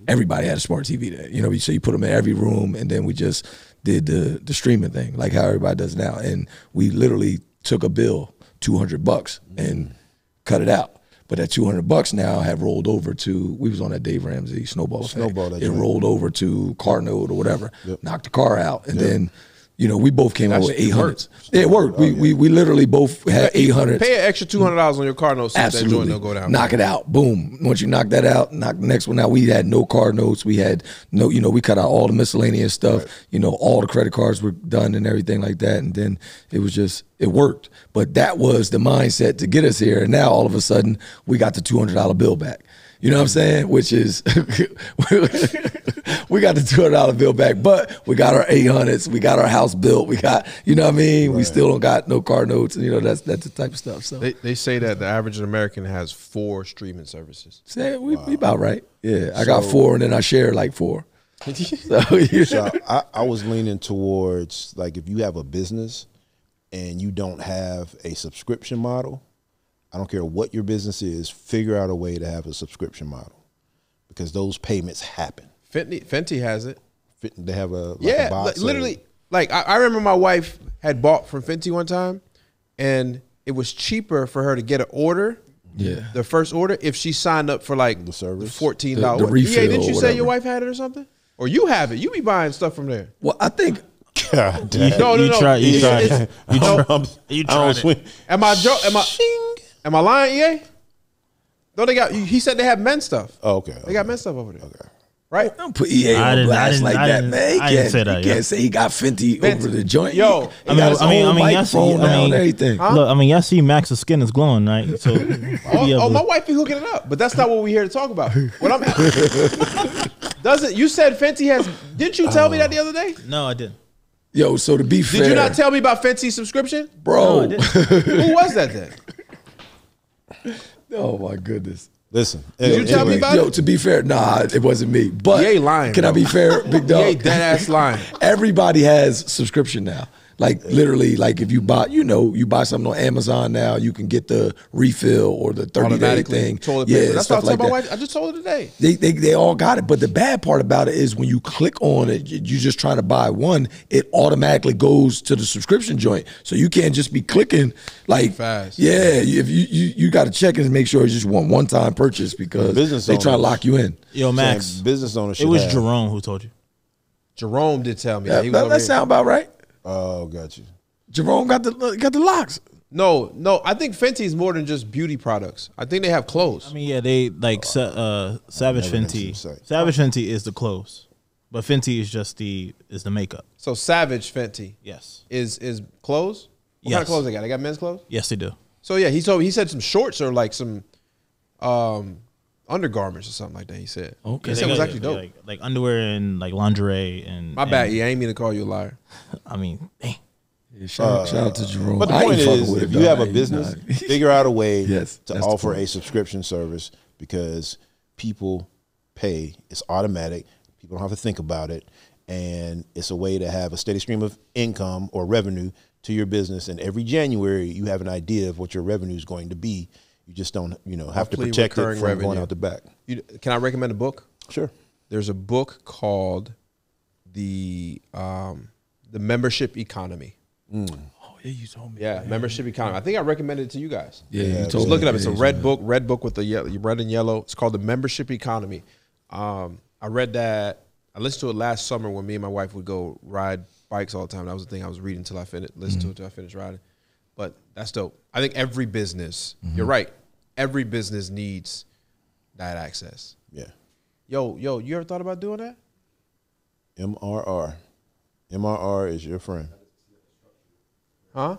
everybody had a smart TV there. So you put them in every room, and then we just did the streaming thing, like how everybody does now. And we literally took a bill, $200, and cut it out. But that $200 now have rolled over to, we was on that Dave Ramsey Snowball. It rolled over to car note or whatever, knocked the car out. And then, we both came out with 800. It worked. We literally both had 800. Pay an extra $200 on your car note so that joint don't go down. Knock it out. Boom. Once you knock that out, knock the next one out. We had no car notes. We had no, we cut out all the miscellaneous stuff. All the credit cards were done and everything like that. And then it was just, it worked. But that was the mindset to get us here. And now all of a sudden we got the $200 bill back. You know what I'm saying? Which is, we got the $200 bill back, but we got our 800s, we got our house built, we got, you know what I mean? Right. We still don't got no car notes, and that's the type of stuff. So they say that the average American has 4 streaming services. Say we about right. Yeah, I got 4, and then I share like 4. So I was leaning towards, like, if you have a business and you don't have a subscription model, I don't care what your business is, figure out a way to have a subscription model because those payments happen. Fenty has it. They have a box literally. Like I remember my wife had bought from Fenty one time, and it was cheaper for her to get an order. Yeah, the first order if she signed up for like the service, $14. The refill. Yeah, didn't you say your wife had it or something? Or you have it? You be buying stuff from there. Well, I think. God damn. No. You tried it. Am I lying, EA? No, they got. He said they have men's stuff. Oh, okay. They got men's stuff over there. Okay. Right? Don't put EA on blast like that, man. I didn't say that. You can't say he got Fenty over the joint. Yo, y'all see Max's skin is glowing, right? So, my wife be hooking it up, but that's not what we're here to talk about. What I'm doesn't you said Fenty has? Didn't you tell me that the other day? No, I didn't. Yo, so to be fair, did you not tell me about Fenty's subscription, bro? No, who was that then? Oh my goodness. Listen, did you tell me about it? To be fair, nah, it wasn't me. But he ain't lying. Can I be fair, big dog? He ain't dead ass lying. Everybody has subscription now. Like literally, like if you buy, you buy something on Amazon now, you can get the refill or the 30-day thing. Toilet paper. That's what I told my wife. I just told her today. They all got it. But the bad part about it is when you click on it, you're just trying to buy one, it automatically goes to the subscription joint. So you can't just be clicking like fast. Yeah, if you got to check and make sure it's just one-time purchase because they try to lock you in. Yo, Max, business ownership. It was Jerome who told you. Jerome did tell me That, he was over that here. sound about right. Oh, got you. Jerome got the locks. No, I think Fenty's more than just beauty products. I think they have clothes. I mean, yeah, they like Savage never been to Fenty. the site. Savage Fenty is the clothes, but Fenty is just the makeup. So Savage Fenty Yes, is clothes. What kind of Yes. clothes they got? They got men's clothes. yes, they do. So yeah, he said some shorts or like some undergarments or something like that. He said. Okay. He said it was actually dope. Like underwear and like lingerie and. My bad. Yeah, I ain't mean to call you a liar. I mean, dang. Yeah, shout out to Jerome. But the I ain't point fucking is, with if it, you have dog. a business, figure out a way Yes, to that's the offer point. a subscription service because people pay. It's automatic. People don't have to think about it. And it's a way to have a steady stream of income or revenue to your business. And every January, you have an idea of what your revenue is going to be. You just don't, have to Monthly protect it recurring from revenue. going out the back. Can I recommend a book? Sure. There's a book called the Membership Economy. Oh yeah, you told me. Yeah, Membership Economy. I think I recommended it to you guys. Yeah, you Just told Just me. look it up. It's a Yeah, red book with the red and yellow. It's called the Membership Economy. I read that. I listened to it last summer when me and my wife would go ride bikes all the time. That was the thing I was reading until I finished, listened to it until I finished riding. But that's dope. I think every business, you're right. Every business needs that access. Yeah. Yo, you ever thought about doing that? MRR. MRR is your friend. Huh?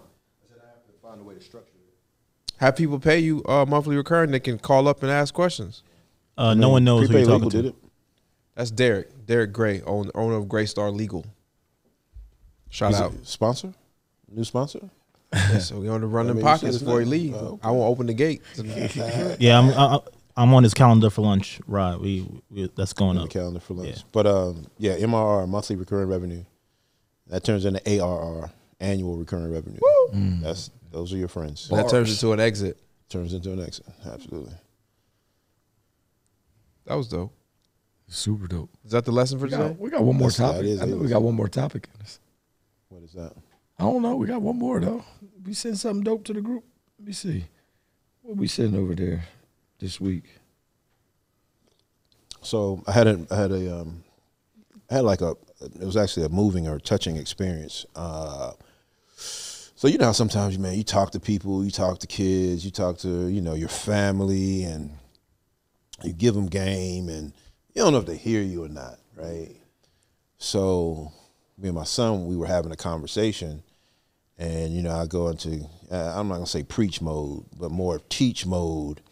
Have people pay you monthly recurring. They can call up and ask questions. No one knows who Prepaid you're talking Legal to. did it. That's Derek Gray, owner of Graystar Legal. Shout Is out. it sponsor? New sponsor? Yeah, so we on the run I them mean, you pockets said before he it's leave. not- oh, I won't open the gate. Yeah, I'm on his calendar for lunch. Right, we that's going On the up. calendar for lunch. Yeah. But MRR, monthly recurring revenue, that turns into ARR, annual recurring revenue. Those are your friends. That turns into an exit. Turns into an exit. Absolutely. That was dope. Super dope. Is that the lesson for We today? got one more That's- that topic. is I think it. we got one more topic in this. What is that? I don't know. We got one more though. We send something dope to the group. Let me see. What we sending over there this week? So I had it was actually a moving or touching experience. So you know how sometimes, man, you talk to people, you talk to kids, you talk to, your family, and you give them game, and you don't know if they hear you or not, right? So me and my son, we were having a conversation, and, I go into, I'm not going to say preach mode, but more of teach mode,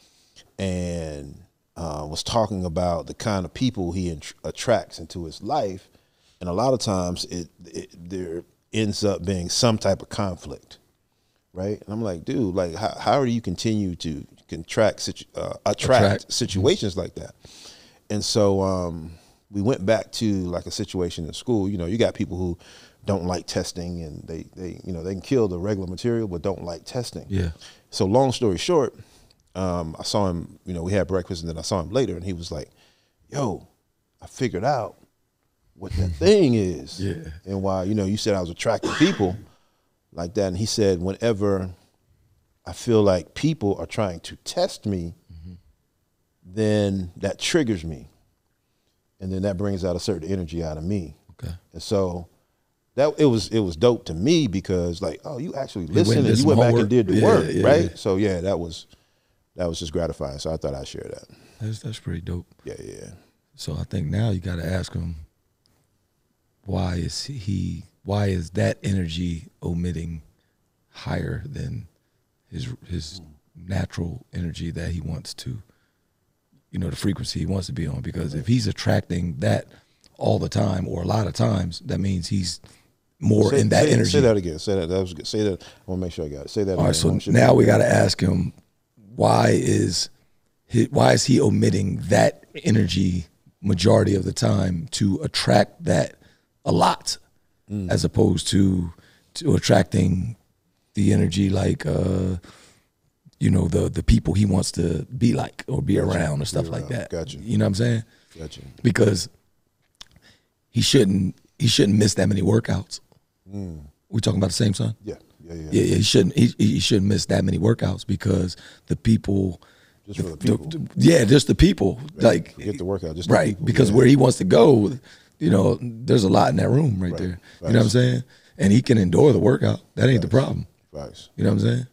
and was talking about the kind of people he attracts into his life. And a lot of times there ends up being some type of conflict, right? And I'm like, dude, like how do you continue to attract situations like that? And so we went back to like a situation in school. You got people who don't like testing, and they can kill the regular material but don't like testing. Yeah. So long story short, I saw him, we had breakfast, and then I saw him later, and he was like, yo, I figured out what that thing is. Yeah. And why, you said I was attracting people like that. And he said, whenever I feel like people are trying to test me, then that triggers me. And then that brings out a certain energy out of me. Okay. And so that it was dope to me because like, oh, you actually went and listened did and you some went back homework. and did the Yeah, work, yeah, right? yeah. So yeah, that was just gratifying. So I thought I'd share that. That's pretty dope. Yeah. So I think now you got to ask him, why is that energy omitting higher than his natural energy that he wants to, the frequency he wants to be on? Because if he's attracting that all the time or a lot of times, that means he's more in that energy. Say that again. Say that. That was good. Say that. I want to make sure I got it. Say that All again. right, so now we got to ask him, why is he omitting that energy majority of the time to attract that a lot, as opposed to attracting the energy like the people he wants to be like or be around or stuff like that. Gotcha. You know what I'm saying? Gotcha. Because he shouldn't miss that many workouts. We talking about the same son? Yeah. Yeah, he shouldn't miss that many workouts because the people, Just for the people. just the people, like Get the workout. Just the right, people. because Yeah. where he wants to go, you know, there's a lot in that room right there. You know what I'm saying? And he can endure the workout. That ain't the problem. Facts. You know what I'm saying?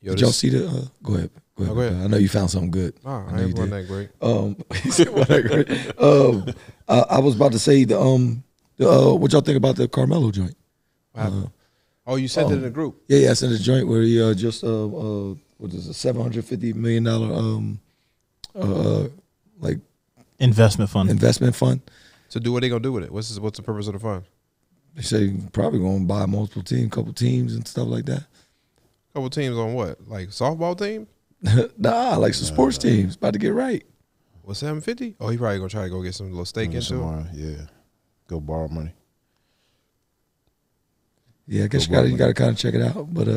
Yo, Did y'all see the? Go ahead. Go ahead. go ahead. I know you found something good. Oh, I know you did. that great. He said, "Wasn't that great?" I was about to say what y'all think about the Carmelo joint? Oh, you sent it in the group. Yeah, I sent a joint where he just what is it, $750 million like Investment fund. So what they gonna do with it? What's the purpose of the fund? They say probably gonna buy multiple teams, couple teams and stuff like that. Couple teams on what? Like softball team? Nah, like some sports teams about to get right. What's 750? Oh, he probably gonna try to go get some little stake into it. Yeah, go borrow money. Yeah, I guess you got to kind of check it out, but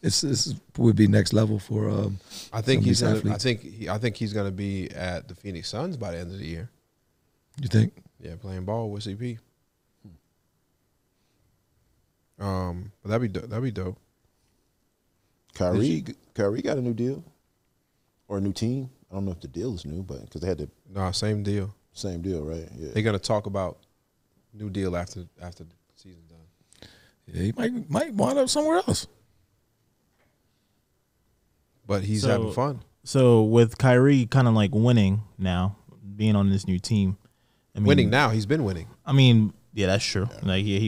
it's would be next level for. I think he's some of gonna. these I think he's gonna be at the Phoenix Suns by the end of the year. You think? Yeah, playing ball with CP. But that'd be dope. Kyrie got a new deal or a new team. I don't know if the deal is new, but because they had the Same deal. same deal, right? Yeah. They're gonna talk about new deal after the season's done. Yeah, he might wind up somewhere else. But he's having fun. So with Kyrie kind of like winning now, being on this new team, I mean, Winning now, he's been winning. I mean, yeah, that's true. Yeah. Like he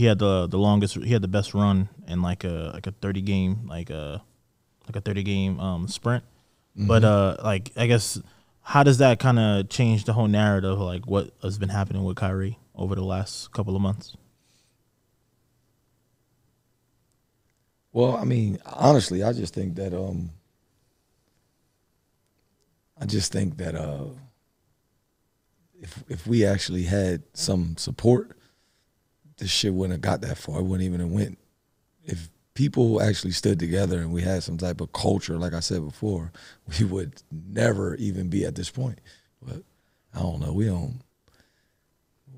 had the longest, he had the best run in like a 30 game sprint. Mm-hmm. But like I guess how does that kind of change the whole narrative, like what has been happening with Kyrie over the last couple of months? Well, I mean, honestly, I just think that if we actually had some support, this shit wouldn't have got that far. It wouldn't even have went. If people actually stood together and we had some type of culture, like I said before, we would never even be at this point. But I don't know.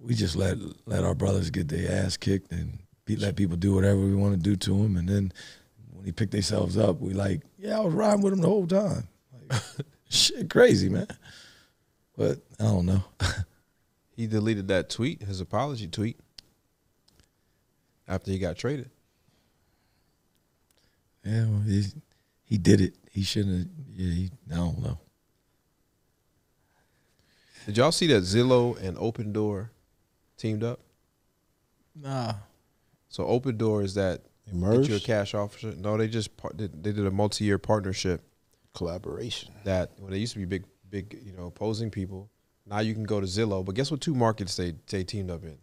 We just let our brothers get their ass kicked and let people do whatever we want to do to them, and then when he picked themselves up, we like, yeah, I was riding with him the whole time. Like, shit, crazy, man. But I don't know. He deleted that tweet, his apology tweet, after he got traded. Yeah, well, he did it. He shouldn't have. Yeah, I don't know. Did y'all see that Zillow and Opendoor teamed up? Nah. So Opendoor is that get you a cash offer. No, they did a multi-year partnership Collaboration. that when they used to be big, opposing people. Now you can go to Zillow, but guess what? Two markets they teamed up in: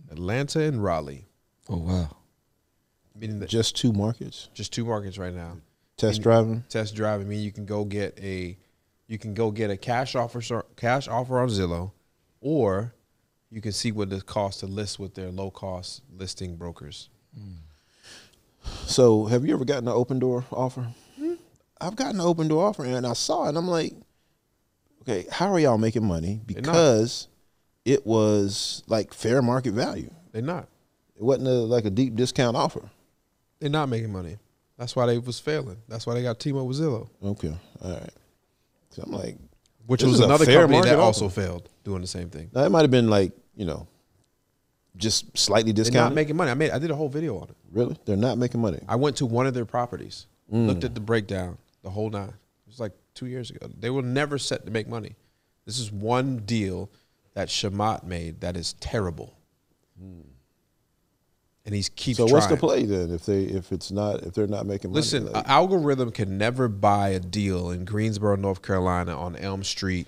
Atlanta and Raleigh. Oh wow. Meaning that Just two markets. just two markets right now. Test driving. Test driving mean you can go get a cash offer on Zillow, or you can see what it costs to list with their low cost listing brokers. So, have you ever gotten an Opendoor offer? I've gotten an Opendoor offer, and I saw it, and I'm like, okay, how are y'all making money? Because it was like fair market value. They're not. It wasn't like a deep discount offer. They're not making money. That's why they was failing. That's why they got teamed up with Zillow. Okay, all right. So I'm like, which this was is a another fair company market that offer. also failed doing the same thing. Now, it might have been like, just slightly They're not discounted. making money. I did a whole video on it. Really? They're not making money. I went to one of their properties, looked at the breakdown, the whole nine. It was like 2 years ago. They were never set to make money. This is one deal that Shamat made that is terrible. And he keeps trying. So what's the play then if they're not making money? Listen, an algorithm can never buy a deal in Greensboro, North Carolina on Elm Street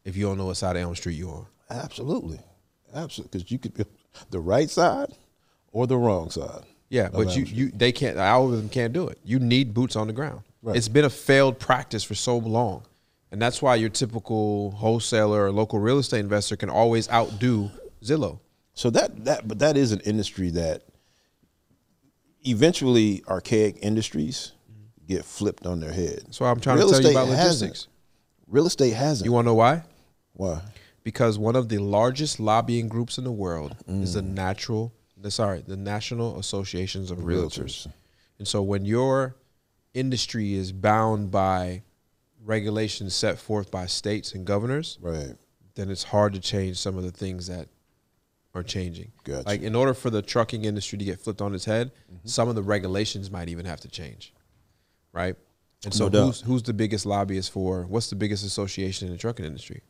if you don't know what side of Elm Street you're on. Absolutely. Because you could be the right side or the wrong side. Yeah, but the algorithm can't do it. You need boots on the ground. Right. It's been a failed practice for so long. And that's why your typical wholesaler or local real estate investor can always outdo Zillow. So that is an industry that eventually archaic industries get flipped on their head. That's why I'm trying to tell you about logistics. Real estate hasn't. You want to know why? Why? Because one of the largest lobbying groups in the world is the National Associations of Realtors. And so when your industry is bound by regulations set forth by states and governors, Right. then it's hard to change some of the things that are changing. Gotcha. Like in order for the trucking industry to get flipped on its head, some of the regulations might even have to change, right? And so who's the biggest lobbyist for, what's the biggest association in the trucking industry?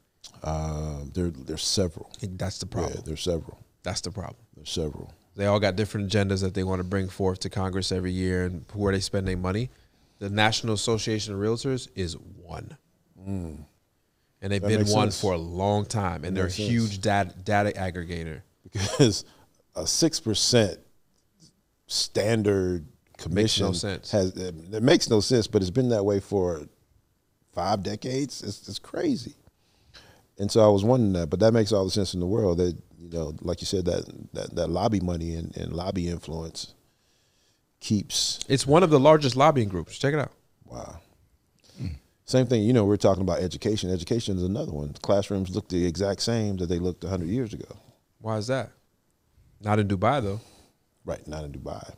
There's several. That's the problem. Yeah, there's several. That's the problem. There's several. They all got different agendas that they want to bring forth to Congress every year and where they spend their money. The National Association of Realtors is one. And they've been one for a long time, and they're a huge data aggregator. Because a 6% standard commission makes no sense. It makes no sense, but it's been that way for 5 decades. It's crazy. And so I was wondering that, but that makes all the sense in the world. That, you know, like you said, that lobby money and lobby influence keeps. It's one of the largest lobbying groups. Check it out. Wow. Same thing, you know, we're talking about education. Education is another one. Classrooms look the exact same that they looked 100 years ago. Why is that? Not in Dubai, though. Right, not in Dubai,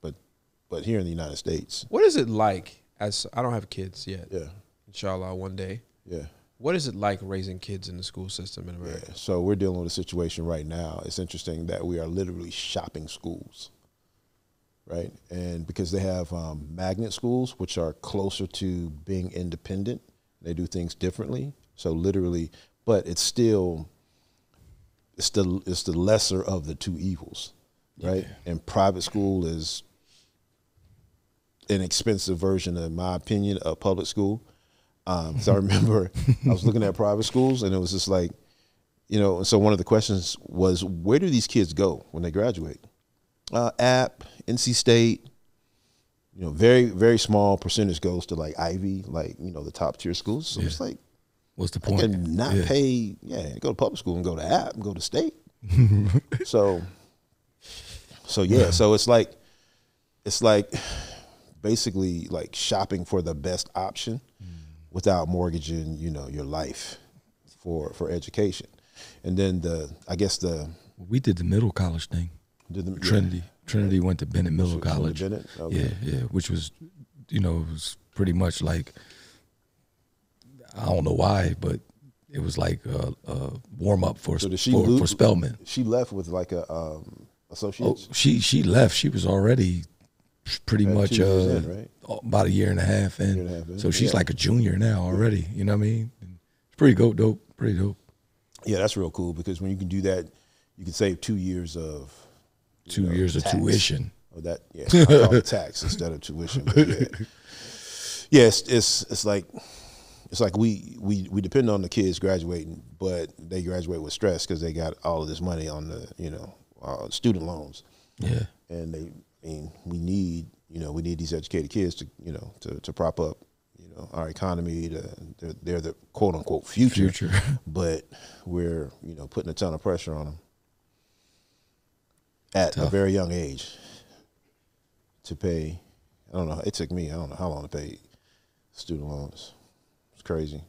but here in the United States. What is it like, as I don't have kids yet. Yeah. Inshallah, one day. Yeah. What is it like raising kids in the school system in America? Yeah. So we're dealing with a situation right now. It's interesting that we are literally shopping schools, right? And because they have magnet schools, which are closer to being independent, they do things differently. So literally, but it's still, it's the lesser of the two evils, right? Yeah. And private school is an expensive version, in my opinion, of public school. So I remember I was looking at private schools, and it was just like, you know, and so one of the questions was, where do these kids go when they graduate? App, NC State, you know, very, very small percentage goes to like Ivy, like, you know, the top tier schools. So it's like, what's the point? I can not pay, go to public school and go to App and go to State. So yeah, so it's like basically like shopping for the best option without mortgaging, you know, your life for education. And then we did the middle college thing. Trinity. Trinity went to Bennett Middle College. Bennett? Okay. Yeah, which was, you know, it was pretty much like, I don't know why, but it was like a warm up for Spelman. She left with like a associate's? Oh, she left. She was already pretty much 2 years in, right? about a year and a half in. So she's like a junior now already. You know what I mean? It's pretty dope. Pretty dope. Yeah, that's real cool, because when you can do that, you can save 2 years of of tuition. Oh, that I call it tax instead of tuition. But yeah, it's like we depend on the kids graduating, but they graduate with stress because they got all of this money on the student loans. Yeah, and we need these educated kids to prop up our economy. They're the quote unquote future. But we're putting a ton of pressure on them at a very young age to pay. I don't know. It took me, I don't know how long to pay student loans. It's crazy.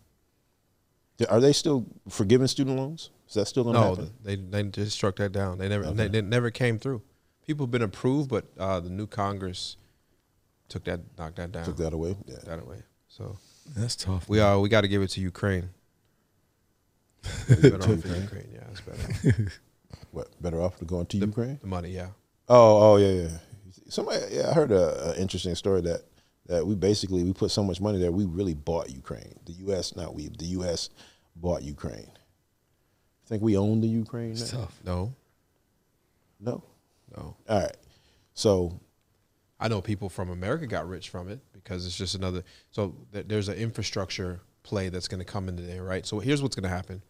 Are they still forgiving student loans? Is that still going to happen? No, they just struck that down. They never came through. People have been approved, but the new Congress knocked that down. Took that away. Yeah. Took that away. So that's tough. We got to give it to Ukraine. Better off for Ukraine. Yeah, it's better. What, better off to going to Ukraine? The money, yeah. Oh, yeah. I heard an interesting story that we put so much money there, we really bought Ukraine. The U.S. bought Ukraine. I think we own the Ukraine now. It's tough. No. All right. So I know people from America got rich from it because it's just another. So there's an infrastructure play that's going to come into there, right? So here's what's going to happen.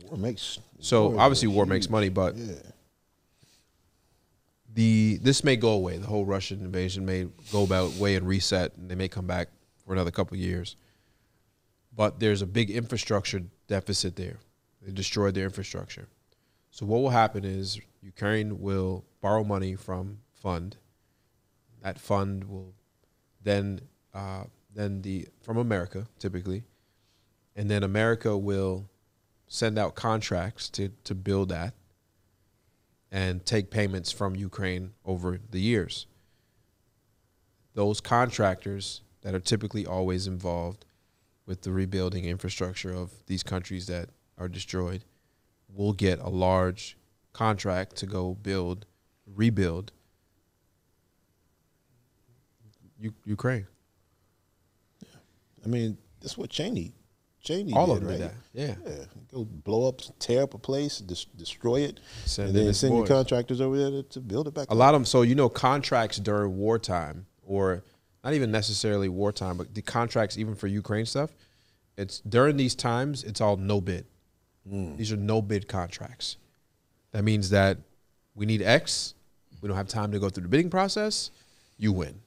Obviously war makes money, but this may go away. The whole Russian invasion may go away and reset, and they may come back for another couple of years. But there's a big infrastructure deficit there. They destroyed their infrastructure. So what will happen is Ukraine will borrow money from fund. That fund will then from America typically, and then America will send out contracts to build that and take payments from Ukraine over the years. Those contractors that are typically always involved with the rebuilding infrastructure of these countries that are destroyed, we'll get a large contract to go rebuild Ukraine. I mean, that's what Cheney All did, of them right? did that. Yeah. Go blow up, tear up a place, destroy it, Send and then in send your boys. contractors over there to build it back A up. lot of them. So, contracts during wartime, or not even necessarily wartime, but the contracts even for Ukraine stuff, it's during these times, it's all no bid. These are no bid contracts. That means that we need X. We don't have time to go through the bidding process. You win.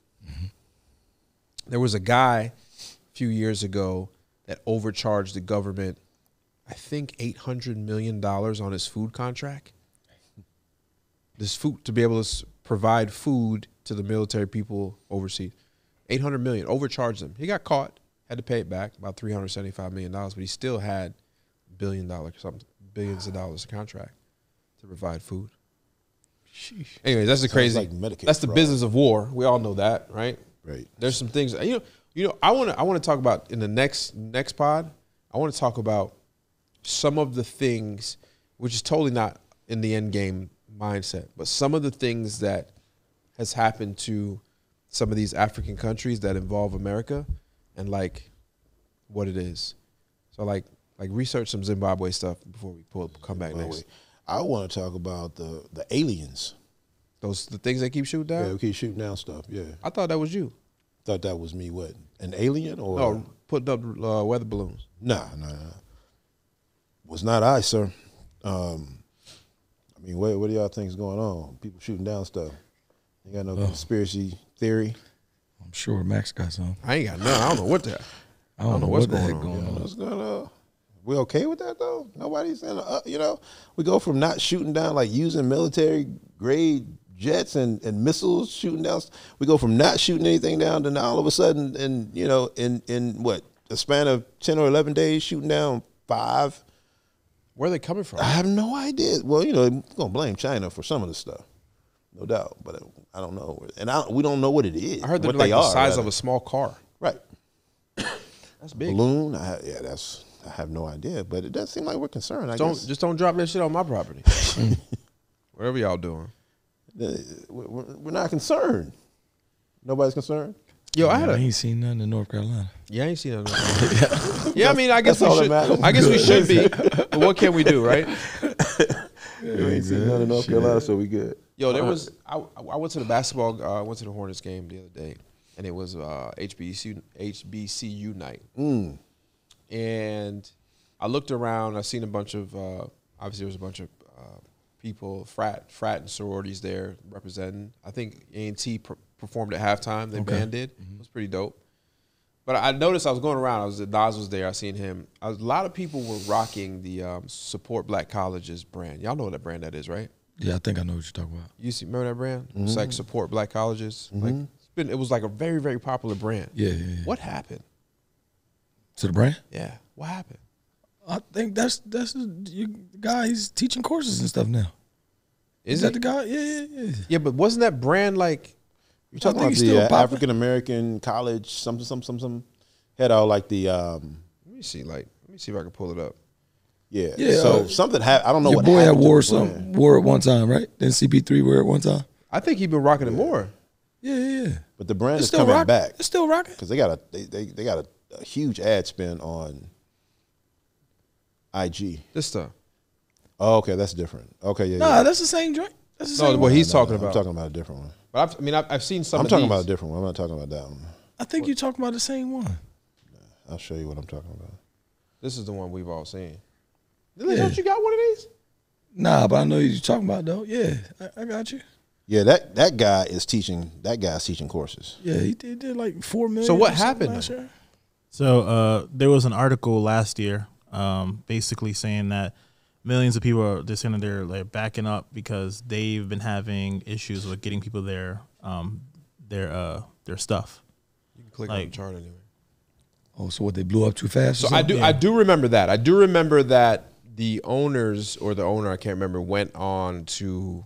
There was a guy a few years ago that overcharged the government, I think $800 million on his food contract. This food, to be able to provide food to the military people overseas. $800 million, overcharged them. He got caught, had to pay it back, about $375 million, but he still had billions of dollars of contract to provide food. Sheesh. Anyways, that's the Sounds crazy. like Medicaid That's the fraud. business of war. We all know that, right? Right. There's some things I want to talk about in the next pod. I want to talk about some of the things, which is totally not in the end game mindset, but some of the things that has happened to some of these African countries that involve America, and like what it is. So like research some Zimbabwe stuff before we come back next. I want to talk about the aliens. The things they keep shooting down. Yeah, we keep shooting down stuff. Yeah, I thought that was you. thought that was me. What, an alien or No, putting up weather balloons. Nah. Was not I, sir. I mean, what do y'all think is going on? People shooting down stuff. You got no conspiracy theory? I'm sure Max got some. I ain't got none. I don't know what the. I don't know what's what the heck going on. going on. What's going on? We okay with that though? Nobody's saying, we go from not shooting down, like using military grade jets and missiles shooting down. We go from not shooting anything down to now all of a sudden, in what, a span of 10 or 11 days, shooting down 5. Where are they coming from? I have no idea. Well, we're going to blame China for some of the stuff, no doubt. But I don't know. And we don't know what it is. I heard they're what like they the are, size rather. of a small car. Right. That's big. Balloon. I have no idea. But it does seem like we're concerned, I guess. Just don't drop that shit on my property. Whatever y'all doing. We're not concerned. Nobody's concerned? Yo, I ain't seen nothing in North Carolina. Yeah, I ain't seen that. Yeah, I mean, I guess we all that should. matters. I guess we should be. But what can we do, right? We ain't seen none in North Carolina, so we good. Yo, there was. I went to the basketball. I went to the Hornets game the other day, and it was HBCU night. And I looked around. I seen a bunch of. Obviously, there was a bunch of people, frat and sororities there representing. I think A&T performed at halftime. The band did. It was pretty dope. But I noticed I was going around. Nas was there. I seen him. A lot of people were rocking the Support Black Colleges brand. Y'all know what that brand that is, right? Yeah, I think I know what you're talking about. You remember that brand? It's like Support Black Colleges. Like it was like a very, very popular brand. Yeah. What happened? To the brand? Yeah. What happened? I think that's the guy. He's teaching courses and stuff now. Is that the guy? Yeah. Yeah, but wasn't that brand like? You're talking I about think he's still the popping. African American college, some had all like the Let me see if I can pull it up. yeah. Yeah, So something happened. I don't know Your what boy had happened. wore it one time, right? Then CP3 wore it one time. I think he's been rocking it more. Yeah. But the brand It's is still coming rocking. back It's still rocking. because they got a huge ad spend on IG. This stuff. Oh, okay, that's different. Okay, yeah. Nah, that's the same joint. That's the No, same what one. he's talking I'm about. talking about a different one. But I've seen some. I'm of talking these. about a different one. I'm not talking about that one. I think you're talking about the same one. I'll show you what I'm talking about. This is the one we've all seen. Yeah. Don't you got one of these? Nah, but I know you're talking about though. Yeah, I got you. Yeah, that guy is teaching. That guy's teaching courses. Yeah, he did like 4 million. So what or something happened? last year? So there was an article last year, basically saying that millions of people are just saying they're like backing up because they've been having issues with getting people their stuff. You can click on Like- the chart anyway. Oh, so what? They blew up too fast? or So I something? do remember that. I do remember that the owners or the owner, I can't remember, went on to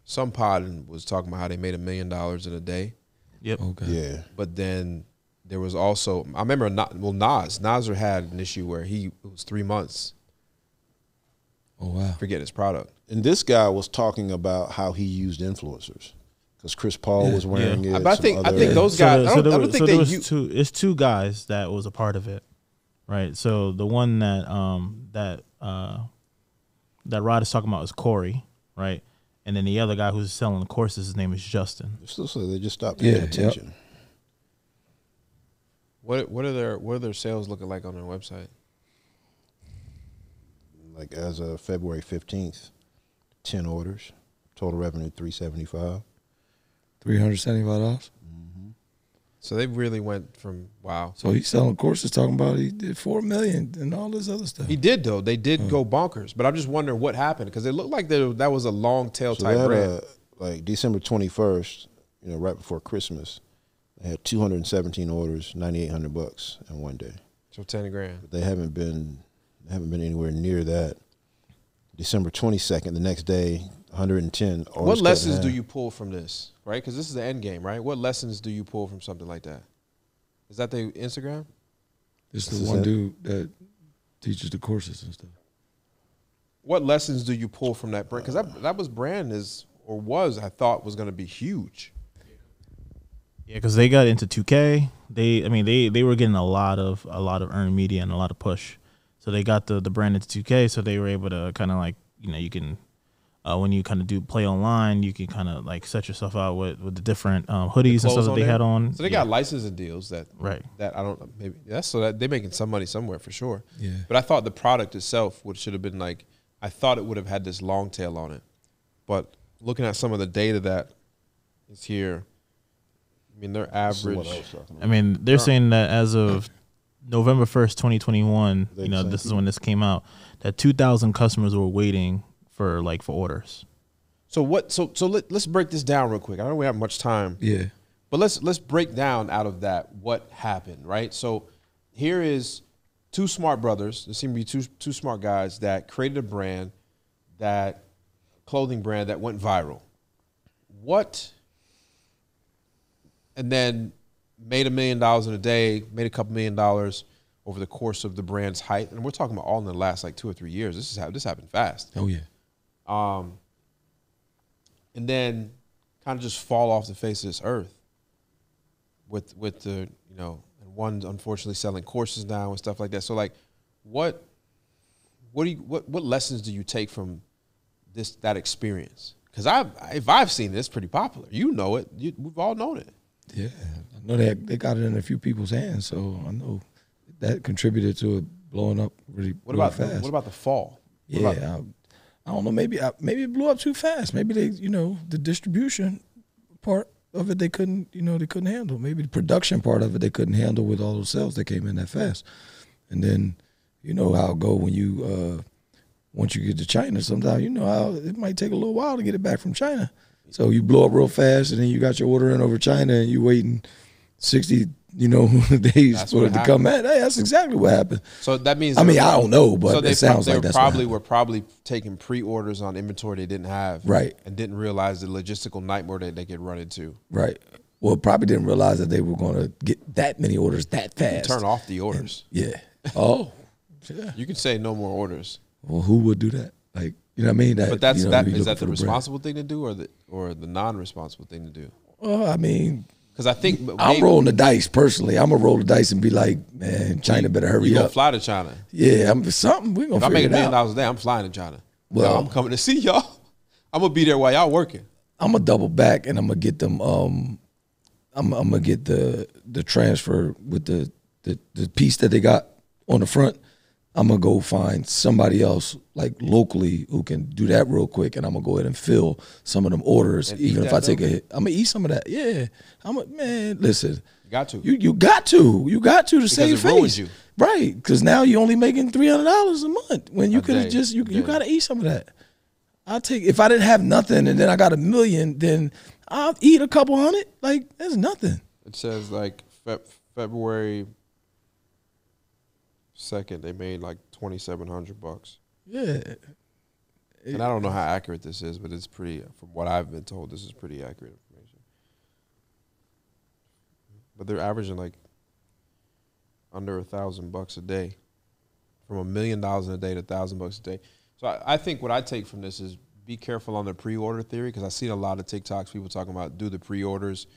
some pod and was talking about how they made $1 million in a day. Yep. Okay. Yeah. But then there was also, I remember, Nas had an issue where it was 3 months. Oh, wow. Forget his product. And this guy was talking about how he used influencers because Chris Paul was wearing it. But I think those guys. I don't think they use. It's two guys that was a part of it, right? So the one that Rod is talking about is Corey, right? And then the other guy who's selling the courses, his name is Justin. So they just stopped paying attention. What are their sales looking like on their website? Like as of February 15th, 10 orders, total revenue $375. $375. So they really went from wow. So he's selling courses, talking about he did $4 million and all this other stuff. He did though. They did go bonkers, but I'm just wondering what happened because it looked like that was a long tail type brand. Like December 21st, right before Christmas, they had 217 orders, $9,800 in one day. So 10 grand. But they haven't been anywhere near that. December 22nd, the next day, 110. What lessons do you pull from this, right? Because this is the end game, right? What lessons do you pull from something like that? Is that the Instagram? It's the one dude that teaches the courses and stuff. What lessons do you pull from that brand? Because that was I thought was going to be huge. Yeah, because they got into 2K. They were getting a lot of earned media and a lot of push. So they got the brand into 2K, so they were able to kind of like, you can, when you kind of do play online, you can kind of like set yourself out with the different hoodies and stuff that they had on. So they got licensing deals that I don't know, maybe that's so that they're making some money somewhere for sure. Yeah. But I thought the product itself should have been like, I thought it would have had this long tail on it. But looking at some of the data that is here, I mean, their average. They're saying that as of November 1st, 2021, this is when this came out, that 2,000 customers were waiting for orders. So let's break this down real quick. I don't know we have much time. Yeah. But let's break down out of that what happened, right? So here is two smart brothers. There seem to be two smart guys that created a brand, that clothing brand that went viral. And then made $1 million in a day, made a couple $1 million over the course of the brand's height. And we're talking about all in the last like 2 or 3 years. This happened fast. Oh, yeah. And then kind of just fall off the face of this earth with the, and one unfortunately selling courses now and stuff like that. So like what lessons do you take from that experience? Because if I've seen it, it's pretty popular. You know it. We've all known it. Yeah, I know they got it in a few people's hands, so I know that contributed to it blowing up really fast. What about the fall? I don't know. Maybe it blew up too fast. Maybe they, the distribution part of it they couldn't handle. Maybe the production part of it they couldn't handle with all those sales that came in that fast. And then you know how it go when you once you get to China. Sometimes how it might take a little while to get it back from China. So you blow up real fast, and then you got your order in over China, and you waiting 60, days for it to come in. Hey, that's exactly what happened. So that means I don't know, but so it sounds like that's were probably taking pre-orders on inventory they didn't have, right? And didn't realize the logistical nightmare that they could run into, right? Well, probably didn't realize that they were going to get that many orders that fast. Turn off the orders. Yeah. Oh, yeah. You can say no more orders. Well, who would do that? Like, you know what I mean? But is that the responsible thing to do, or the non-responsible thing to do? Well, I mean, because I think I'm rolling the dice personally. I'm gonna roll the dice and be like, man, China better hurry up. You gonna fly to China? Yeah, we're gonna figure it out. If I make $1 million a day, I'm flying to China. Well, I'm coming to see y'all. I'm gonna be there while y'all working. I'm gonna double back and I'm gonna get them. I'm gonna get the transfer with the piece that they got on the front. I'm going to go find somebody else, like locally, who can do that real quick, and I'm going to go ahead and fill some of them orders, and even if I take a hit. I'm going to eat some of that. Yeah. Man, listen. You got to. You got to. You got to save face. Ruins you. Right, because now you're only making $300 a month when you could have just, you got to eat some of that. If I didn't have nothing and then I got $1 million, then I'll eat a couple hundred. Like, that's nothing. It says like February 2nd, they made like $2,700. Yeah. And I don't know how accurate this is, but it's pretty, from what I've been told, this is pretty accurate information. But they're averaging like under $1,000 a day, from $1 million in a day to $1,000 a day. So I think what I take from this is be careful on the pre-order theory, because I've seen a lot of TikToks, people talking about do the pre-orders,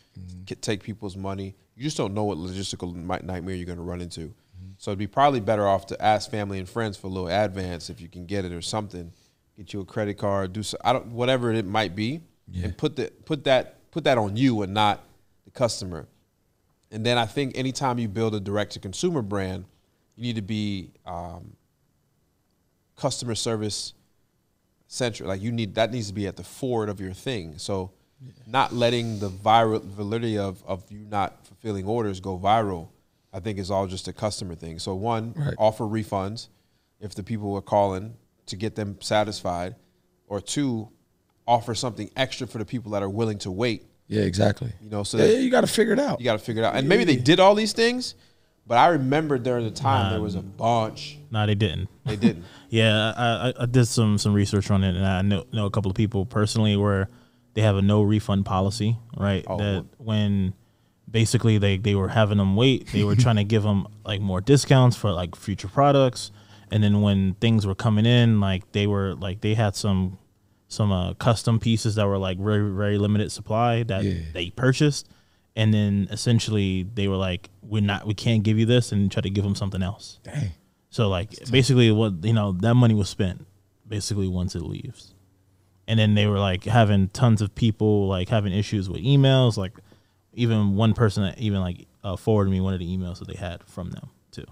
take people's money. You just don't know what logistical nightmare you're going to run into. So it'd be probably better off to ask family and friends for a little advance if you can get it or something. Get you a credit card, do so, whatever it might be, and put that on you and not the customer. And then I think anytime you build a direct-to-consumer brand, you need to be customer service centric. Like that needs to be at the forward of your thing. So not letting the validity of you not fulfilling orders go viral, I think is all just a customer thing. So one, offer refunds if the people are calling to get them satisfied, or two, offer something extra for the people that are willing to wait. Yeah, exactly. You know, so you got to figure it out. You got to figure it out. And maybe they did all these things, but I remember during the time there was a bunch. No, they didn't. They didn't. Yeah, I did some research on it, and I know a couple of people personally where they have a no refund policy, right? That when basically they were having them wait, they were trying to give them like more discounts for like future products, and then when things were coming in, like they had some custom pieces that were like very, very limited supply that they purchased, and then essentially they were like, we can't give you this, and try to give them something else. Dang. So like basically that money was spent basically once it leaves. And then they were like having tons of people like having issues with emails. Like even one person that even like forwarded me one of the emails that they had from them too.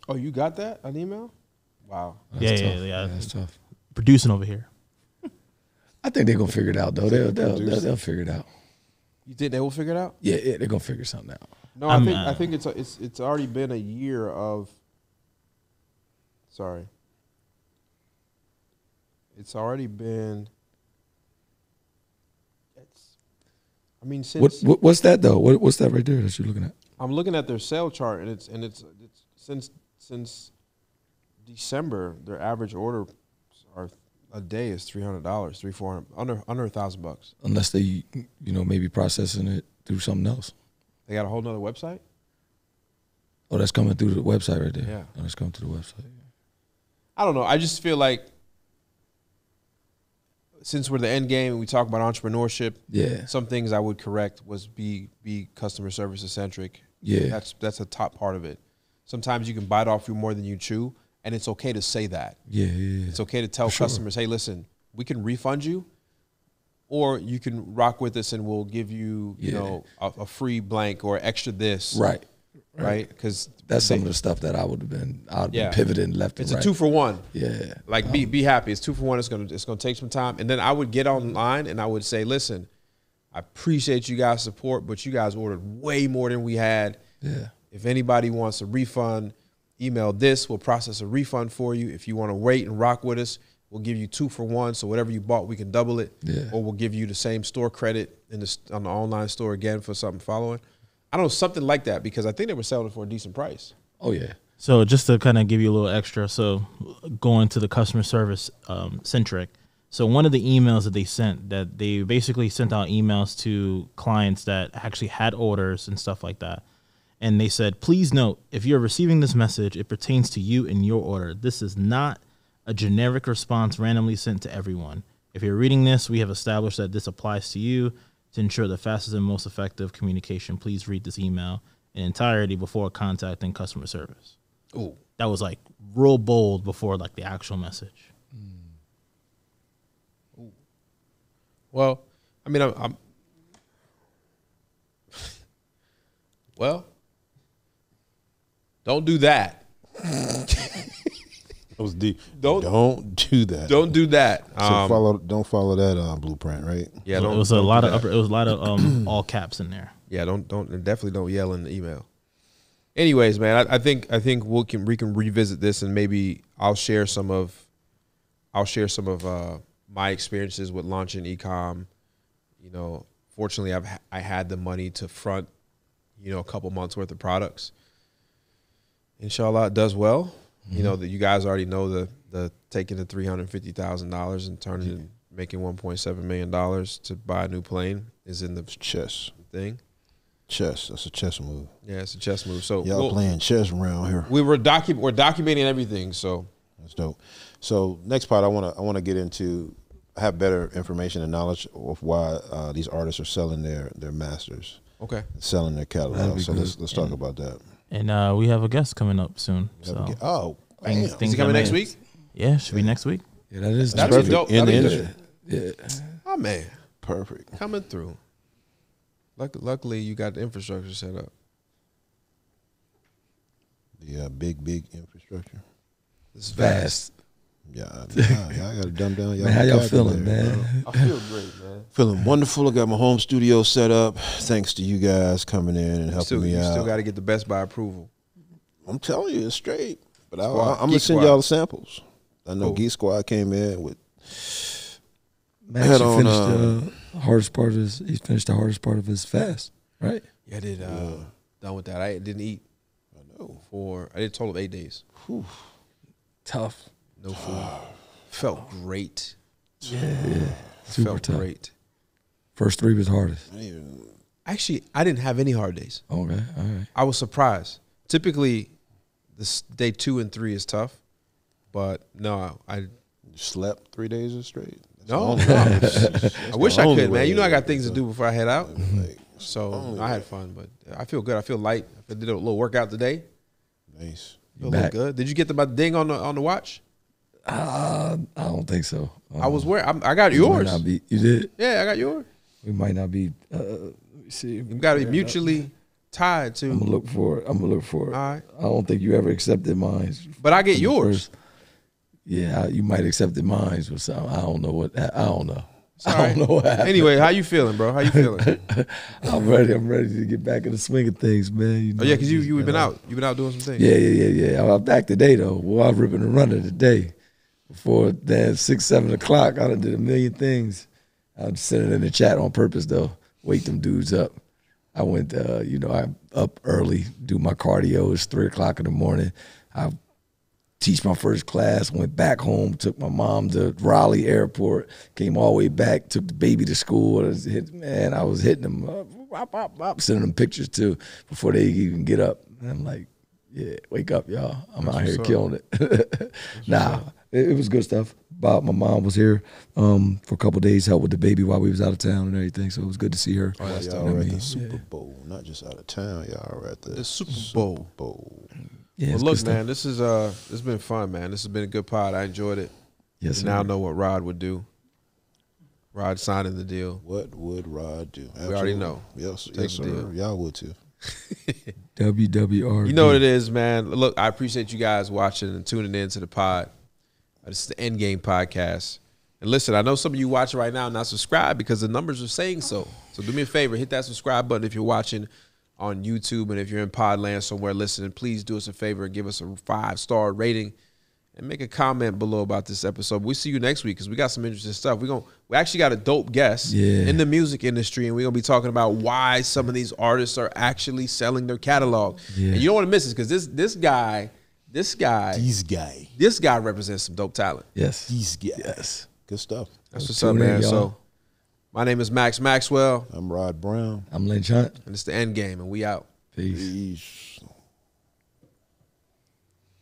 Oh, you got that, an email? Wow. Yeah. That's tough. Producing over here. I think they're gonna figure it out though. They'll figure it out. You think they will figure it out? Yeah, they're gonna figure something out. No, I think it's already been a year of. Sorry. It's already been. Since what's that though? What's that right there that you're looking at? I'm looking at their sale chart, and it's since December, their average order a day is $300, $400, under $1,000. Unless they, maybe processing it through something else. They got a whole nother website? Oh, that's coming through the website right there. Yeah. Oh, that's coming through the website. I don't know. I just feel like since we're the end game and we talk about entrepreneurship, some things I would correct was be customer service centric. Yeah. That's a top part of it. Sometimes you can bite off you more than you chew, and it's okay to say that. Yeah. It's okay to tell customers, hey, listen, we can refund you, or you can rock with us and we'll give you, a free blank or extra this. Right? Because that's some of the stuff that I would have been pivoting left and right. It's a 2-for-1. Yeah. Like be happy. It's 2-for-1. It's gonna take some time. And then I would get online and I would say, listen, I appreciate you guys' support, but you guys ordered way more than we had. Yeah. If anybody wants a refund, email this. We'll process a refund for you. If you want to wait and rock with us, we'll give you 2-for-1. So whatever you bought, we can double it. Yeah. Or we'll give you the same store credit on the online store again for something following. I don't know, something like that, because I think they were selling it for a decent price. Oh, yeah. So just to kind of give you a little extra, so going to the customer service centric. So one of the emails that they sent, that they basically sent out emails to clients that actually had orders and stuff like that. And they said, please note, if you're receiving this message, it pertains to you and your order. This is not a generic response randomly sent to everyone. If you're reading this, we have established that this applies to you. To ensure the fastest and most effective communication, please read this email in entirety before contacting customer service. Ooh. That was like real bold before like the actual message. Ooh. Well, I mean, I'm well, don't do that. That was deep. Don't do that. Don't do that. So don't follow that blueprint, right? Yeah, it was a lot of all caps in there. Yeah, definitely don't yell in the email. Anyways, man, I think we can revisit this, and maybe I'll share some of my experiences with launching e-com. Fortunately, I had the money to front, a couple months worth of products. Inshallah, it does well. That you guys already know the taking the $350,000 and turning and making $1.7 million to buy a new plane is in the chess thing. Chess. That's a chess move. Yeah, it's a chess move. So y'all playing chess around here. We're documenting everything. So that's dope. So next part, I wanna get into have better information and knowledge of why these artists are selling their masters. Okay. Selling their catalog. So let's talk about that. And we have a guest coming up soon. So is he coming next week? Yeah, should be next week. Yeah, that's perfect. Dope. In the industry. Yeah. Oh man, perfect. Coming through. Luckily, you got the infrastructure set up. The big infrastructure. It's vast. Yeah, I got to dumb down. Man, how y'all feeling, man? I feel great, man. Feeling wonderful. I got my home studio set up. Thanks to you guys coming in and helping me out. You still got to get the Best Buy approval. I'm telling you, it's straight. But I'm going to send y'all the samples. I know Geek Squad came in with. Max finished the hardest part of his. He finished the hardest part of his fast, right? Yeah, I did. Done with that. I didn't eat. I know. I did a total of 8 days. Whew. Tough. No food. Felt great. Yeah. Super Felt tough. great. First 3 was hardest. Actually, I didn't have any hard days. Okay, all right. I was surprised. Typically, this day 2 and 3 is tough, but no, I slept 3 days straight. No. I wish I could, man. You know I got things to do before I head out. So I had fun, but I feel good. I feel light. I did a little workout today. Nice. Feel a little good. Did you get the ding on the watch? I don't think so. I was wearing. I got yours. You did? Yeah, I got yours. We might not be. Let me see. You got to be mutually tied to. I'm gonna look for it. All right. I don't think you ever accepted mine. But I get yours. Yeah, you might accepted mine. I don't know what. I don't know. I don't know what happened. Anyway, how you feeling, bro? How you feeling? I'm ready. I'm ready to get back in the swing of things, man. You know, yeah, because you've been out. You've been out doing some things. Yeah. I'm back today though. Well, I'm ripping and running today. Before then, 6, 7 o'clock, I done did a million things. I'm sending it in the chat on purpose though. Wake them dudes up. I went. I'm up early, do my cardio. It's 3 o'clock in the morning. I teach my first class, went back home, took my mom to Raleigh Airport, came all the way back, took the baby to school. I was hitting them, sending them pictures too before they even get up. And I'm like, yeah, wake up, y'all. I'm out here killing it. It was good stuff. My mom was here for a couple of days, helped with the baby while we was out of town and everything, so it was good to see her. Y'all were at the Super Bowl, not just out of town. Y'all were at the Super Bowl. Yeah, well, look, man, this has been fun, man. This has been a good pod. I enjoyed it. Yes, sir. Now I know what Rod would do. Rod signing the deal. What would Rod do? Absolutely. We already know. Yes, sir. Y'all would too. WWR. You know what it is, man. Look, I appreciate you guys watching and tuning in to the pod. This is the Endgame podcast. And listen, I know some of you watching right now and not subscribed because the numbers are saying so. So do me a favor, hit that subscribe button if you're watching on YouTube, and if you're in Podland somewhere listening, please do us a favor and give us a 5-star rating and make a comment below about this episode. We'll see you next week because we got some interesting stuff. We actually got a dope guest in the music industry, and we're gonna be talking about why some of these artists are actually selling their catalog. And you don't want to miss this because this guy represents some dope talent. Yes. These guys. Yes. Good stuff. That's what's up, man. So my name is Max Maxwell. I'm Rod Brown. I'm Lynch Hunt. And it's the Endgame, and we out. Peace. Peace.